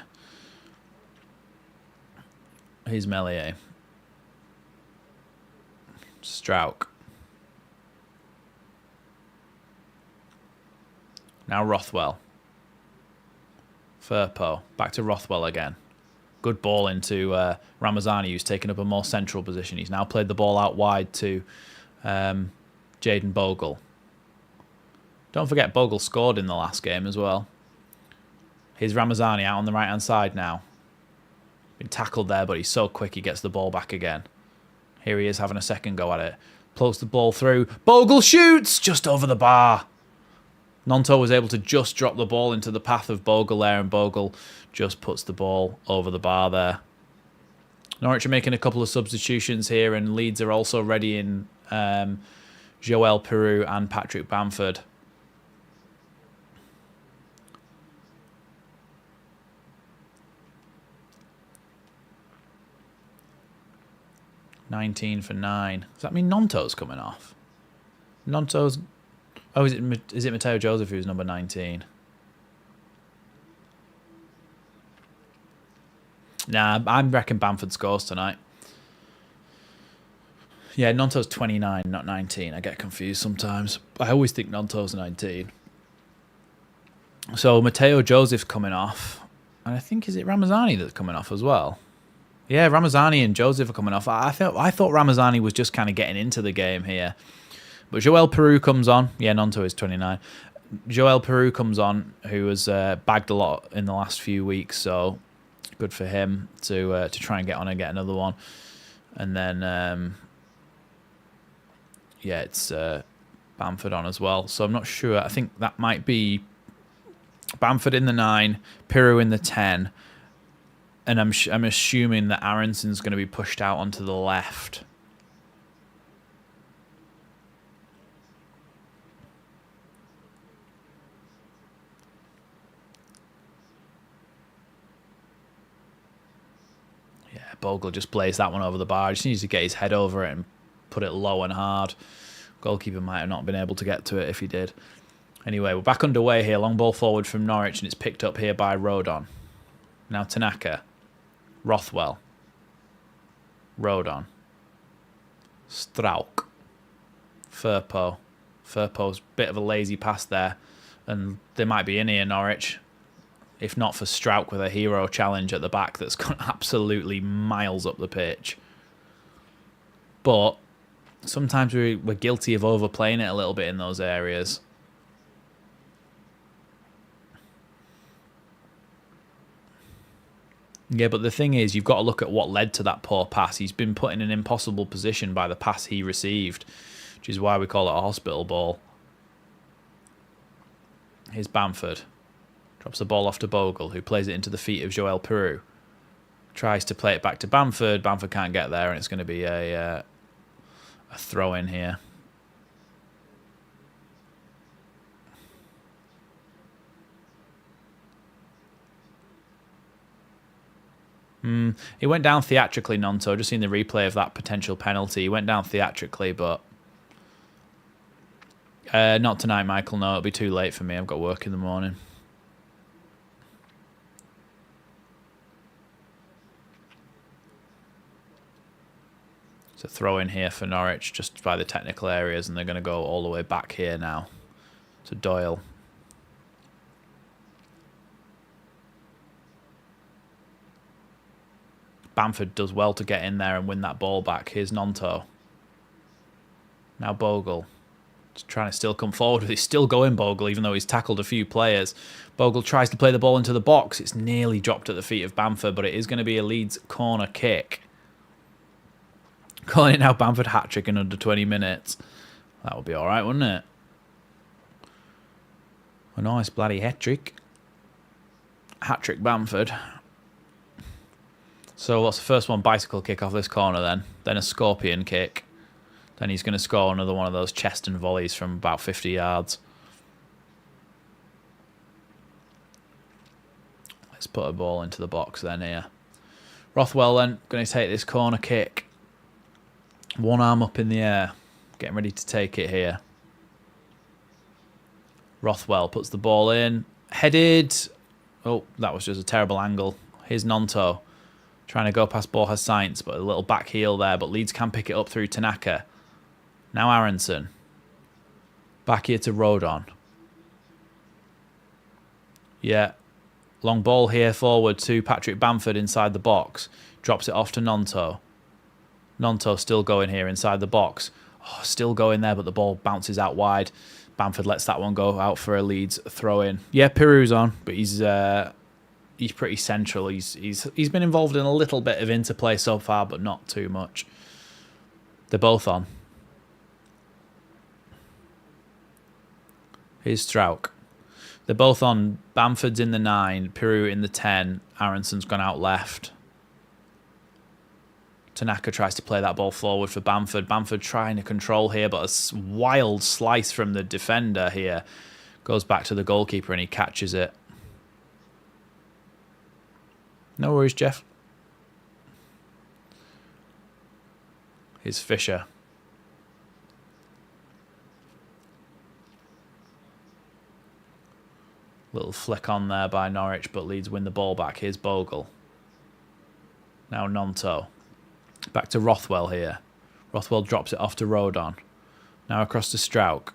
A: Here's Melier. Strauch. Now Rothwell. Firpo. Back to Rothwell again. Good ball into Ramazani, who's taken up a more central position. He's now played the ball out wide to Jayden Bogle. Don't forget, Bogle scored in the last game as well. Here's Ramazani out on the right-hand side now. Been tackled there, but he's so quick he gets the ball back again. Here he is having a second go at it. Pulls the ball through. Bogle shoots! Just over the bar. Nonto was able to just drop the ball into the path of Bogle there, and Bogle just puts the ball over the bar there. Norwich are making a couple of substitutions here, and Leeds are also ready in Joel Peru and Patrick Bamford. $19 for 9. Does that mean Nonto's coming off? Nonto's... Oh, is it Mateo Joseph who's number 19? Nah, I reckon Bamford scores tonight. Yeah, Nonto's 29, not 19. I get confused sometimes. I always think Nonto's 19. So Mateo Joseph's coming off. And I think, is it Ramazani that's coming off as well? Yeah, Ramazani and Joseph are coming off. I thought Ramazani was just kind of getting into the game here. But Joel Peru comes on. Yeah, Nonto is 29. Joel Peru comes on, who has bagged a lot in the last few weeks, so good for him to try and get on and get another one. And then, yeah, it's Bamford on as well. So I'm not sure. I think that might be Bamford in the 9, Peru in the 10, and I'm assuming that Aronson's going to be pushed out onto the left. Bogle just plays that one over the bar. Just needs to get his head over it and put it low and hard. Goalkeeper might have not been able to get to it if he did. Anyway, we're back underway here. Long ball forward from Norwich, and it's picked up here by Rodon. Now Tanaka. Rothwell. Rodon. Strauk. Firpo. Firpo's a bit of a lazy pass there. And they might be in here, Norwich. If not for Strauk with a hero challenge at the back that's gone absolutely miles up the pitch. But sometimes we're guilty of overplaying it a little bit in those areas. Yeah, but the thing is, you've got to look at what led to that poor pass. He's been put in an impossible position by the pass he received, which is why we call it a hospital ball. Here's Bamford. Drops the ball off to Bogle, who plays it into the feet of Joel Peru. Tries to play it back to Bamford. Bamford can't get there, and it's going to be a throw in here. He went down theatrically, Nonto. Just seen the replay of that potential penalty. He went down theatrically, but not tonight, Michael. No, it'll be too late for me. I've got work in the morning. It's a throw in here for Norwich, just by the technical areas, and they're going to go all the way back here now to Doyle. Bamford does well to get in there and win that ball back. Here's Nonto. Now Bogle. He's trying to still come forward. He's still going, Bogle, even though he's tackled a few players. Bogle tries to play the ball into the box. It's nearly dropped at the feet of Bamford, but it is going to be a Leeds corner kick. Calling it now Bamford hat-trick in under 20 minutes. That would be alright, wouldn't it? A nice bloody hat-trick. Hat-trick Bamford. So what's the first one? Bicycle kick off this corner then. Then a scorpion kick. Then he's going to score another one of those chest and volleys from about 50 yards. Let's put a ball into the box then here. Rothwell then going to take this corner kick. One arm up in the air. Getting ready to take it here. Rothwell puts the ball in. Headed. Oh, that was just a terrible angle. Here's Nonto. Trying to go past Borja Sainz, but a little back heel there. But Leeds can pick it up through Tanaka. Now Aronson. Back here to Rodon. Yeah. Long ball here forward to Patrick Bamford inside the box. Drops it off to Nonto. Nonto still going here inside the box. Oh, still going there, but the ball bounces out wide. Bamford lets that one go out for a Leeds throw-in. Yeah, Peru's on, but he's pretty central. He's been involved in a little bit of interplay so far, but not too much. They're both on. Here's Strauk. They're both on. Bamford's in the 9, Peru in the 10. Aronson's gone out left. Tanaka tries to play that ball forward for Bamford. Bamford trying to control here, but a wild slice from the defender here. Goes back to the goalkeeper and he catches it. No worries, Jeff. Here's Fisher. Little flick on there by Norwich, but Leeds win the ball back. Here's Bogle. Now Nonto. Back to Rothwell here. Rothwell drops it off to Rodon. Now across to Strauk.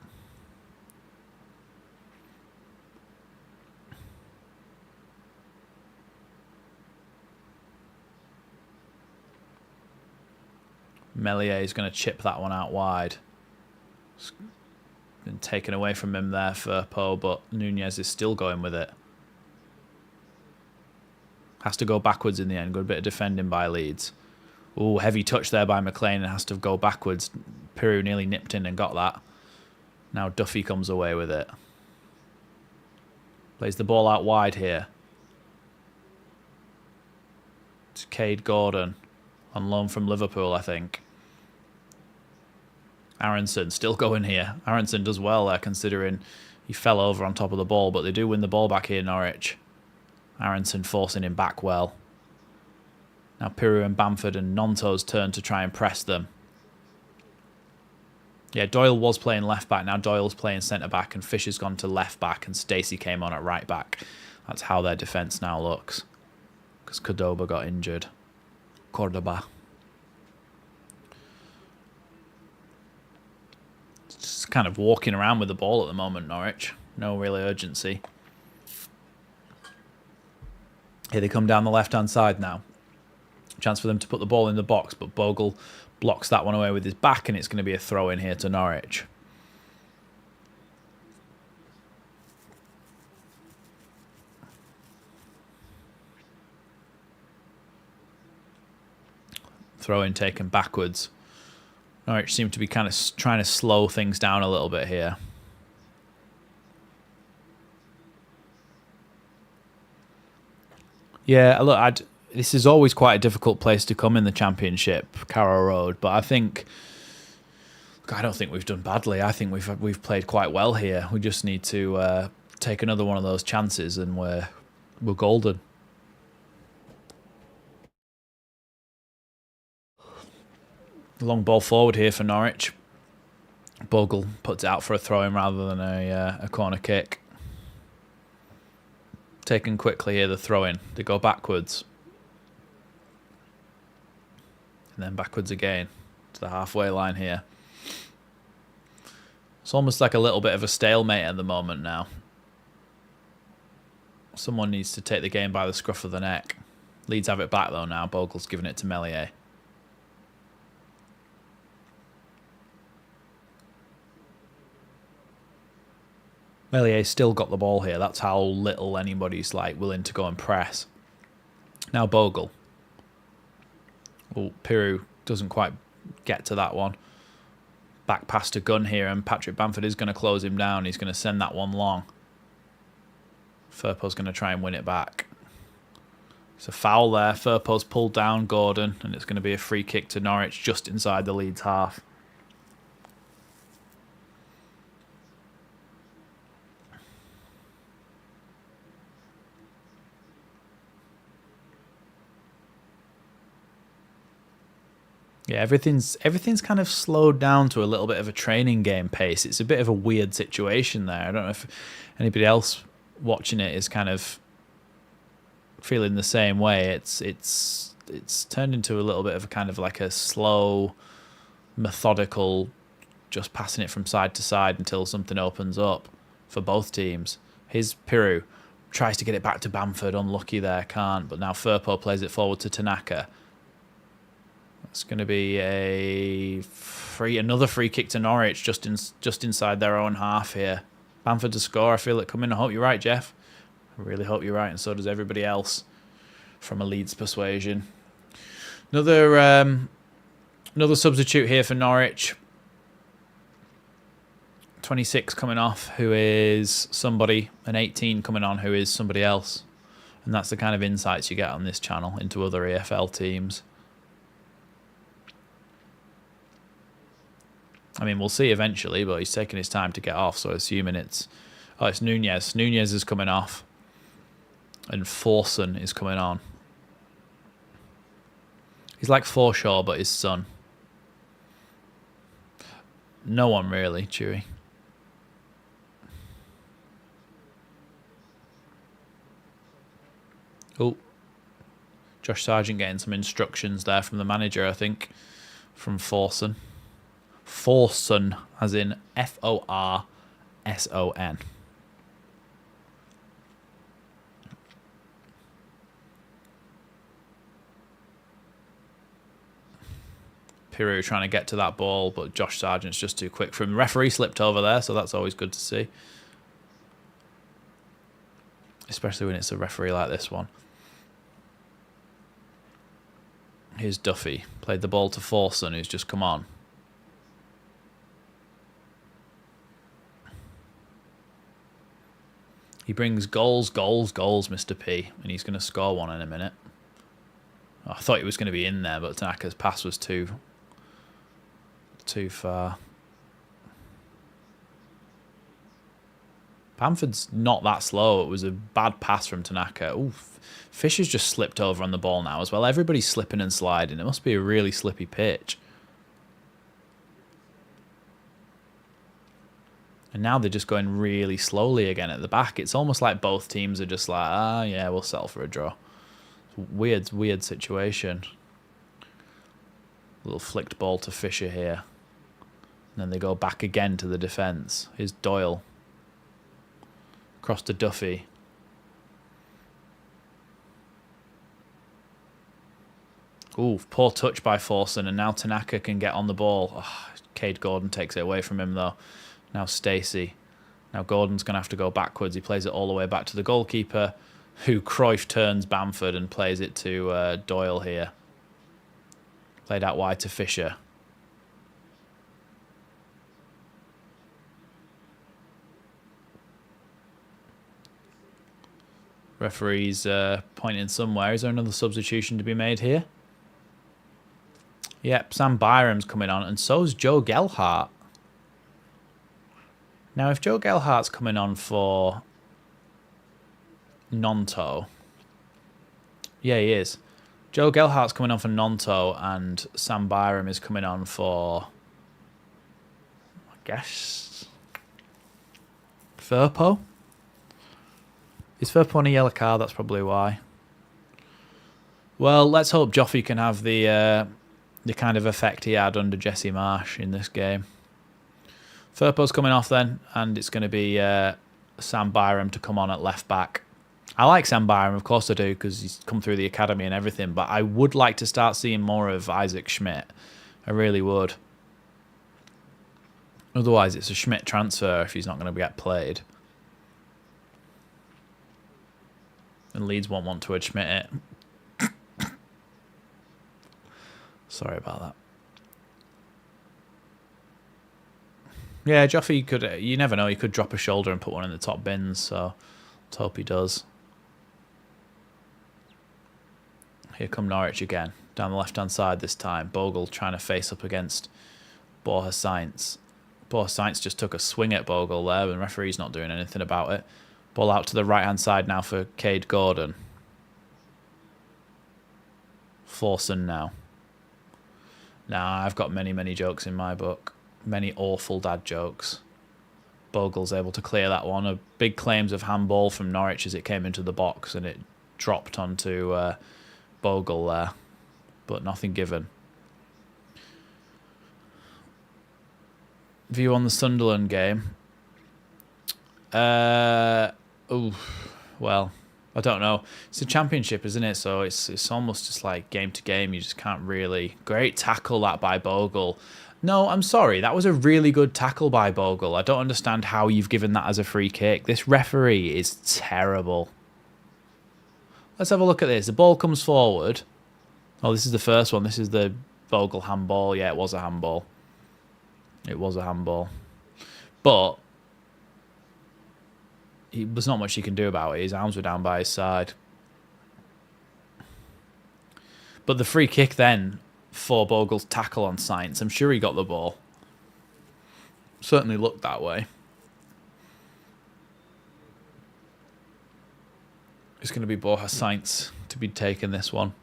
A: Melier is going to chip that one out wide. It's been taken away from him there for Poe, but Nunez is still going with it. Has to go backwards in the end. Good bit of defending by Leeds. Ooh, heavy touch there by McLean and has to go backwards. Peru nearly nipped in and got that. Now Duffy comes away with it. Plays the ball out wide here. It's Cade Gordon. On loan from Liverpool, I think. Aronson still going here. Aronson does well there, considering he fell over on top of the ball, but they do win the ball back here, Norwich. Aronson forcing him back well. Now Peru and Bamford and Nonto's turn to try and press them. Yeah, Doyle was playing left back. Now Doyle's playing centre back, and Fisher's gone to left back, and Stacey came on at right back. That's how their defence now looks. Because Cordoba got injured. Cordoba. Just kind of walking around with the ball at the moment, Norwich. No real urgency. Here they come down the left-hand side now. Chance for them to put the ball in the box, but Bogle blocks that one away with his back, and it's going to be a throw in here to Norwich. Throw in taken backwards. Norwich seem to be kind of trying to slow things down a little bit here. Yeah, look, this is always quite a difficult place to come in the Championship, Carrow Road, but I don't think we've done badly. I think we've played quite well here. We just need to take another one of those chances, and we're golden. Long ball forward here for Norwich. Bogle puts it out for a throw-in rather than a corner kick. Taken quickly here, the throw-in. They go backwards. And then backwards again to the halfway line here. It's almost like a little bit of a stalemate at the moment now. Someone needs to take the game by the scruff of the neck. Leeds have it back though now. Bogle's giving it to Meslier. Meslier still got the ball here. That's how little anybody's willing to go and press. Now Bogle. Oh, Piru doesn't quite get to that one. Back pass to Gunn here, and Patrick Bamford is going to close him down. He's going to send that one long. Firpo's going to try and win it back. It's a foul there. Firpo's pulled down Gordon, and it's going to be a free kick to Norwich just inside the Leeds half. Yeah, everything's kind of slowed down to a little bit of a training game pace. It's a bit of a weird situation there. I don't know if anybody else watching it is kind of feeling the same way. It's turned into a little bit of a kind of like a slow, methodical, just passing it from side to side until something opens up for both teams. Here's Piru, tries to get it back to Bamford, unlucky there, can't. But now Firpo plays it forward to Tanaka. It's going to be another free kick to Norwich just inside their own half here. Bamford to score. I feel it coming. I hope you're right, Jeff. I really hope you're right, and so does everybody else from a Leeds persuasion. Another substitute here for Norwich. 26 coming off, who is somebody, and 18 coming on, who is somebody else. And that's the kind of insights you get on this channel into other EFL teams. I mean, we'll see eventually, but he's taking his time to get off, so assuming it's Nunez. Nunez is coming off, and Forson is coming on. He's like Forshaw, but his son. No one really, Chewy. Oh, Josh Sargent getting some instructions there from the manager, I think, from Forson. Forson, as in Forson. Piru trying to get to that ball, but Josh Sargent's just too quick for him. The referee slipped over there, so that's always good to see. Especially when it's a referee like this one. Here's Duffy. Played the ball to Forson, who's just come on. He brings goals, Mr. P, and he's going to score one in a minute. I thought he was going to be in there, but Tanaka's pass was too far. Bamford's not that slow. It was a bad pass from Tanaka. Ooh, Fisher's just slipped over on the ball now as well. Everybody's slipping and sliding. It must be a really slippy pitch. And now they're just going really slowly again at the back. It's almost like both teams are just like, yeah, we'll settle for a draw. Weird situation. Little flicked ball to Fisher here. And then they go back again to the defence. Here's Doyle. Across to Duffy. Ooh, poor touch by Forson, and now Tanaka can get on the ball. Oh, Cade Gordon takes it away from him, though. Now Stacey. Now Gordon's going to have to go backwards. He plays it all the way back to the goalkeeper, who Cruyff turns Bamford and plays it to Doyle here. Played out wide to Fisher. Referee's pointing somewhere. Is there another substitution to be made here? Yep, Sam Byram's coming on, and so's Joe Gelhardt. Now, if Joe Gelhardt's coming on for Nonto... Yeah, he is. Joe Gelhardt's coming on for Nonto, and Sam Byram is coming on for... I guess... Firpo? Is Firpo on a yellow card? That's probably why. Well, let's hope Joffrey can have the kind of effect he had under Jesse Marsh in this game. Firpo's coming off then, and it's going to be Sam Byram to come on at left back. I like Sam Byram, of course I do, because he's come through the academy and everything, but I would like to start seeing more of Isaac Schmidt. I really would. Otherwise, it's a Schmidt transfer if he's not going to get played. And Leeds won't want to admit it. Sorry about that. Yeah, Joffrey could... You never know. He could drop a shoulder and put one in the top bins, so let's hope he does. Here come Norwich again. Down the left-hand side this time. Bogle trying to face up against Borja Sainz. Borja Sainz just took a swing at Bogle there, and the referee's not doing anything about it. Ball out to the right-hand side now for Cade Gordon. Forson now. Now, I've got many jokes in my book. Many awful dad jokes. Bogle's able to clear that one. A big claims of handball from Norwich as it came into the box, and it dropped onto Bogle there. But nothing given. View on the Sunderland game. Well, I don't know. It's a championship, isn't it? So it's almost just like game to game. You just can't really... Great tackle that by Bogle. No, I'm sorry. That was a really good tackle by Bogle. I don't understand how you've given that as a free kick. This referee is terrible. Let's have a look at this. The ball comes forward. Oh, this is the first one. This is the Bogle handball. Yeah, it was a handball. It was a handball. But there's not much you can do about it. His arms were down by his side. But the free kick then for Bogle's tackle on Sainz, I'm sure he got the ball. Certainly looked that way. It's going to be Borja Sainz to be taking this one.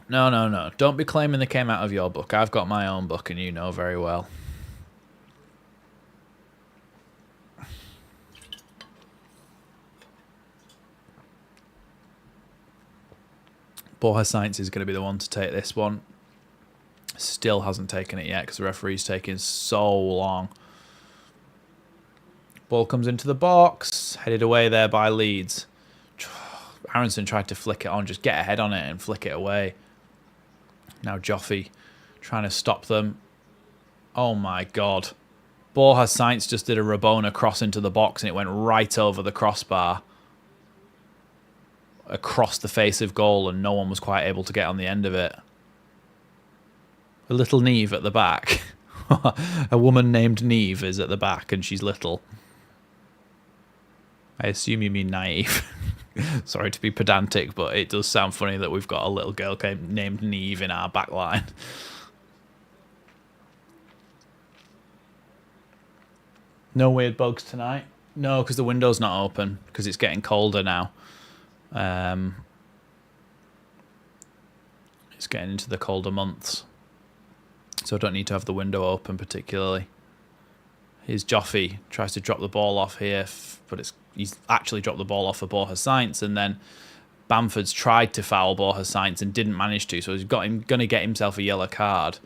A: No. Don't be claiming they came out of your book. I've got my own book, and you know very well. Borja Sainz is going to be the one to take this one. Still hasn't taken it yet because the referee's taking so long. Ball comes into the box. Headed away there by Leeds. Aronson tried to flick it on. Just get a head on it and flick it away. Now Joffrey trying to stop them. Oh my God. Borja Sainz just did a Rabona cross into the box and it went right over the crossbar. Across the face of goal, and no one was quite able to get on the end of it. A little Neve at the back. A woman named Neve is at the back and she's little. I assume you mean naive. Sorry to be pedantic, but it does sound funny that we've got a little girl named Neve in our back line. No weird bugs tonight? No, because the window's not open, because it's getting colder now. It's getting into the colder months. So I don't need to have the window open particularly. Here's Joffy, tries to drop the ball off here, but he's actually dropped the ball off for Borja Sainz, and then Bamford's tried to foul Borja Sainz and didn't manage to, so he's going to get himself a yellow card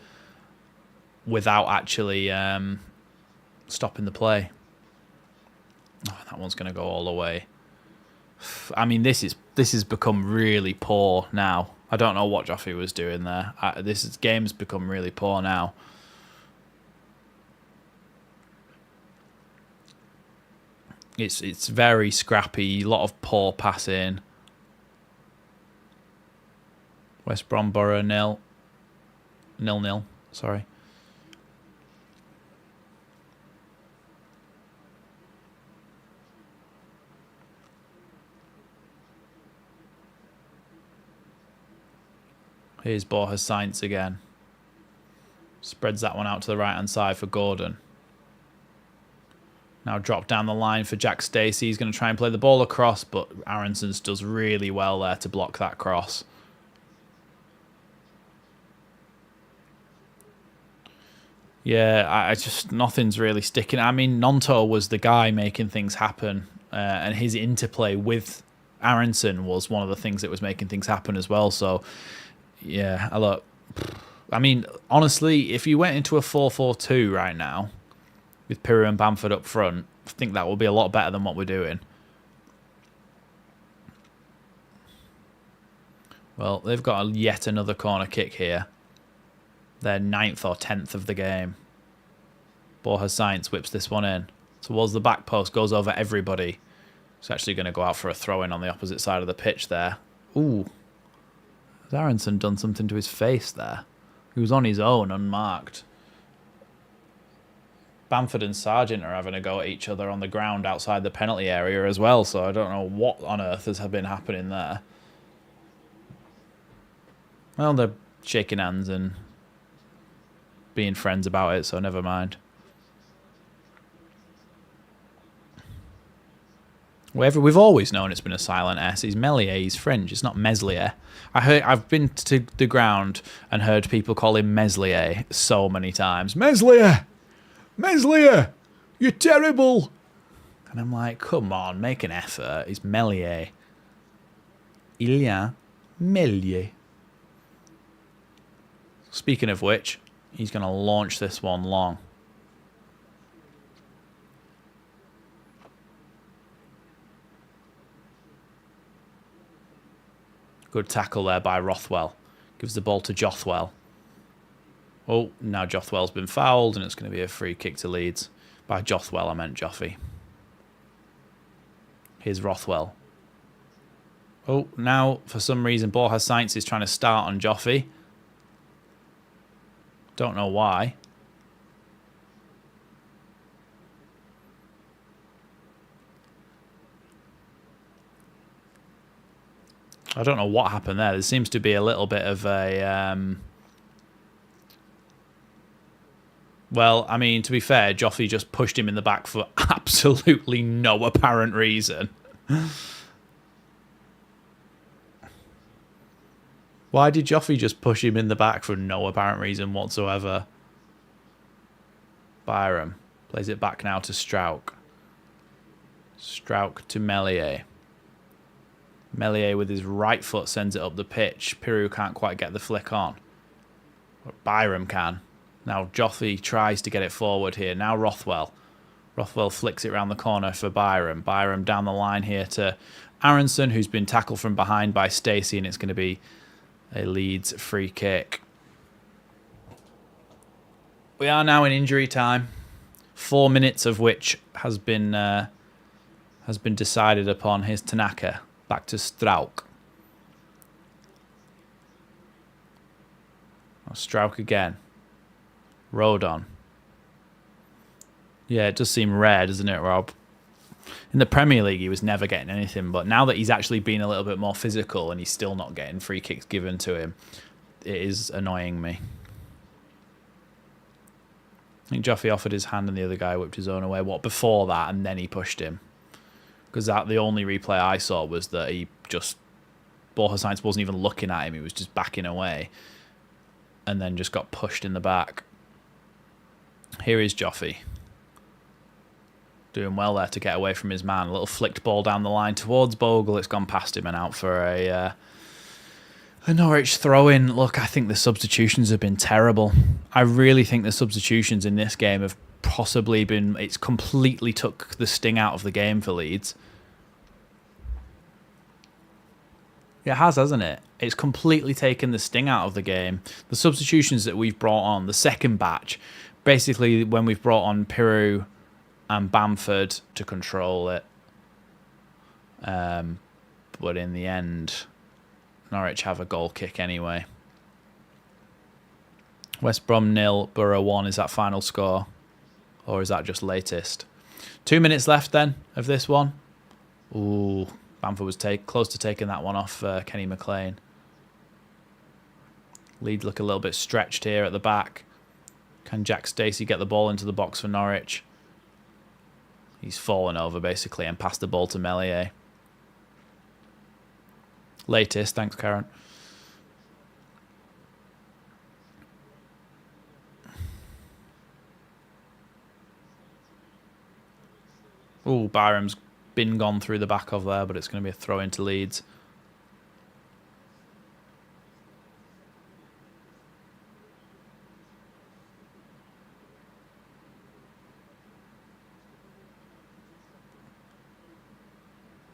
A: without actually stopping the play. Oh, that one's going to go all the way. I mean, this has become really poor now. I don't know what Joffy was doing there. Game's become really poor now. It's very scrappy, a lot of poor passing. West Brom Borough 0-0, sorry. Here's Borja Sainz again. Spreads that one out to the right-hand side for Gordon. Now drop down the line for Jack Stacey. He's going to try and play the ball across, but Aronson's does really well there to block that cross. Yeah, nothing's really sticking. I mean, Nonto was the guy making things happen, and his interplay with Aronson was one of the things that was making things happen as well. So, yeah, look, I mean, honestly, if you went into a 4-4-2 right now, with Piru and Bamford up front, I think that will be a lot better than what we're doing. Well, they've got yet another corner kick here. Their 9th or 10th of the game. Borja Sainz whips this one in towards the back post, goes over everybody. It's actually going to go out for a throw-in on the opposite side of the pitch there. Ooh. Has Aronson done something to his face there? He was on his own, unmarked. Bamford and Sargent are having a go at each other on the ground outside the penalty area as well, so I don't know what on earth has been happening there. Well, they're shaking hands and being friends about it, so never mind. We've always known it's been a silent S. He's Meslier, he's French, it's not Meslier. I've been to the ground and heard people call him Meslier so many times. Meslier! Meslier! You're terrible! And I'm like, come on, make an effort. It's Meslier. Il y a Meslier. Speaking of which, he's going to launch this one long. Good tackle there by Rothwell. Gives the ball to Jothwell. Oh, now Jothwell's been fouled, and it's going to be a free kick to Leeds. By Jothwell, I meant Joffy. Here's Rothwell. Oh, now, for some reason, Borja Sainz is trying to start on Joffy. Don't know why. I don't know what happened there. There seems to be a little bit of a... Well, I mean, to be fair, Joffy just pushed him in the back for absolutely no apparent reason. Why did Joffy just push him in the back for no apparent reason whatsoever? Byram plays it back now to Strauch. Strauch to Meslier. Meslier with his right foot sends it up the pitch. Piru can't quite get the flick on. But Byram can. Now Joffy tries to get it forward here. Now Rothwell. Rothwell flicks it around the corner for Byram. Byram down the line here to Aronson, who's been tackled from behind by Stacey, and it's going to be a Leeds free kick. We are now in injury time. 4 minutes of which has been decided upon. Here's Tanaka. Back to Strauch. Oh, Strauch again. Rodon. Yeah, it does seem rare, doesn't it, Rob? In the Premier League, he was never getting anything, but now that he's actually been a little bit more physical and he's still not getting free kicks given to him, it is annoying me. I think Joffy offered his hand and the other guy whipped his own away. What, before that, and then he pushed him? Because the only replay I saw was that he just... Borja Sainz wasn't even looking at him, he was just backing away. and then just got pushed in the back. Here is Joffy. Doing well there to get away from his man. A little flicked ball down the line towards Bogle. It's gone past him and out for a Norwich throw-in. Look, I think the substitutions have been terrible. I really think the substitutions in this game have possibly been... It's completely took the sting out of the game for Leeds. It has, hasn't it? It's completely taken the sting out of the game. The substitutions that we've brought on, the second batch, basically when we've brought on Piru and Bamford to control it. But in the end, Norwich have a goal kick anyway. West Brom 0, Borough 1 is that final score? Or is that just latest? 2 minutes left then of this one. Ooh, Bamford was close to taking that one off Kenny McLean. Leeds look a little bit stretched here at the back. Can Jack Stacey get the ball into the box for Norwich? He's fallen over basically and passed the ball to Melier. Latest, thanks Karen. Oh, Byram's been gone through the back of there, but it's going to be a throw into Leeds.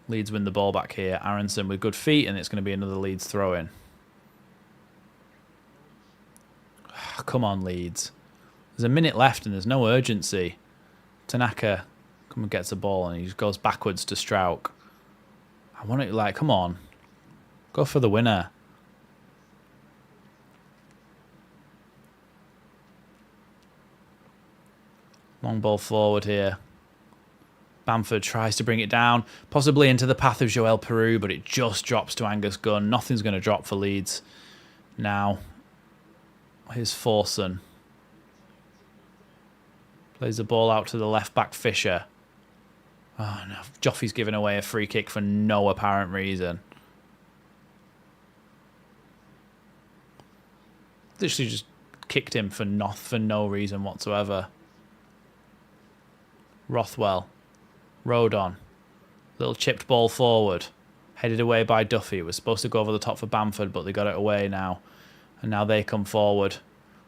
A: Leeds win the ball back here. Aronson with good feet, and it's going to be another Leeds throw-in. Come on, Leeds. There's a minute left, and there's no urgency. Tanaka come and gets the ball, and he just goes backwards to Strauch. I want it like, come on. Go for the winner. Long ball forward here. Bamford tries to bring it down, possibly into the path of Joel Peru, but it just drops to Angus Gunn. Nothing's going to drop for Leeds now. Here's Forson. Plays the ball out to the left-back Fisher. Oh, no. Joffy's given away a free kick for no apparent reason. Literally just kicked him for no reason whatsoever. Rothwell. Road on. Little chipped ball forward. Headed away by Duffy. It was supposed to go over the top for Bamford, but they got it away now. And now they come forward.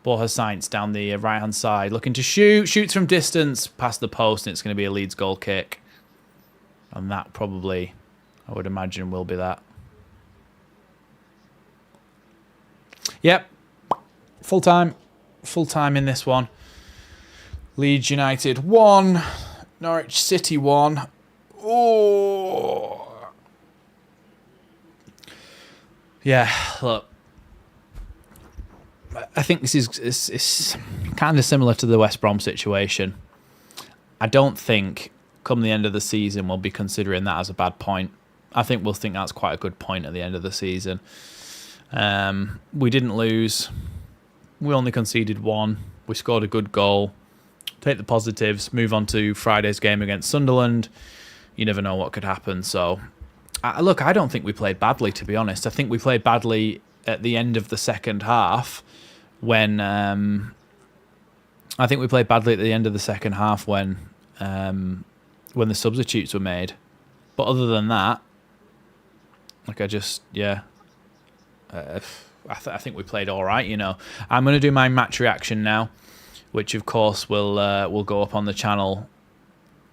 A: Borja Sainz down the right-hand side. Looking to shoot. Shoots from distance. Past the post, and it's going to be a Leeds goal kick. And that probably, I would imagine, will be that. Yep. Full time. Full time in this one. Leeds United 1. Norwich City 1. Oh. Yeah, look. I think this is kind of similar to the West Brom situation. I don't think come the end of the season we'll be considering that as a bad point. I think we'll think that's quite a good point at the end of the season. We didn't lose. We only conceded 1. We scored a good goal. Take the positives, move on to Friday's game against Sunderland. You never know what could happen. So, look, I don't think we played badly, to be honest. I think we played badly at the end of the second half when... I think we played badly at the end of the second half when the substitutes were made. But other than that, like I think we played all right, you know. I'm going to do my match reaction now, which of course will go up on the channel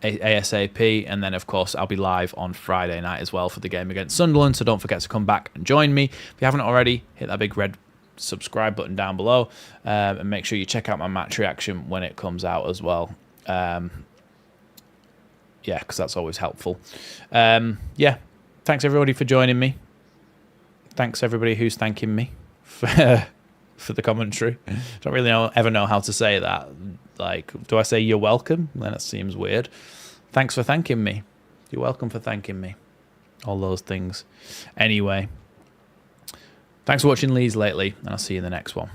A: ASAP, and then of course I'll be live on Friday night as well for the game against Sunderland, so don't forget to come back and join me. If you haven't already, hit that big red subscribe button down below, and make sure you check out my match reaction when it comes out as well. Yeah, because that's always helpful. Yeah, thanks everybody for joining me. Thanks everybody who's thanking me for the commentary. Don't really ever know how to say that. Like, do I say you're welcome? Then it seems weird. Thanks for thanking me. You're welcome for thanking me. All those things. Anyway, thanks for watching Leeds Lately, and I'll see you in the next one.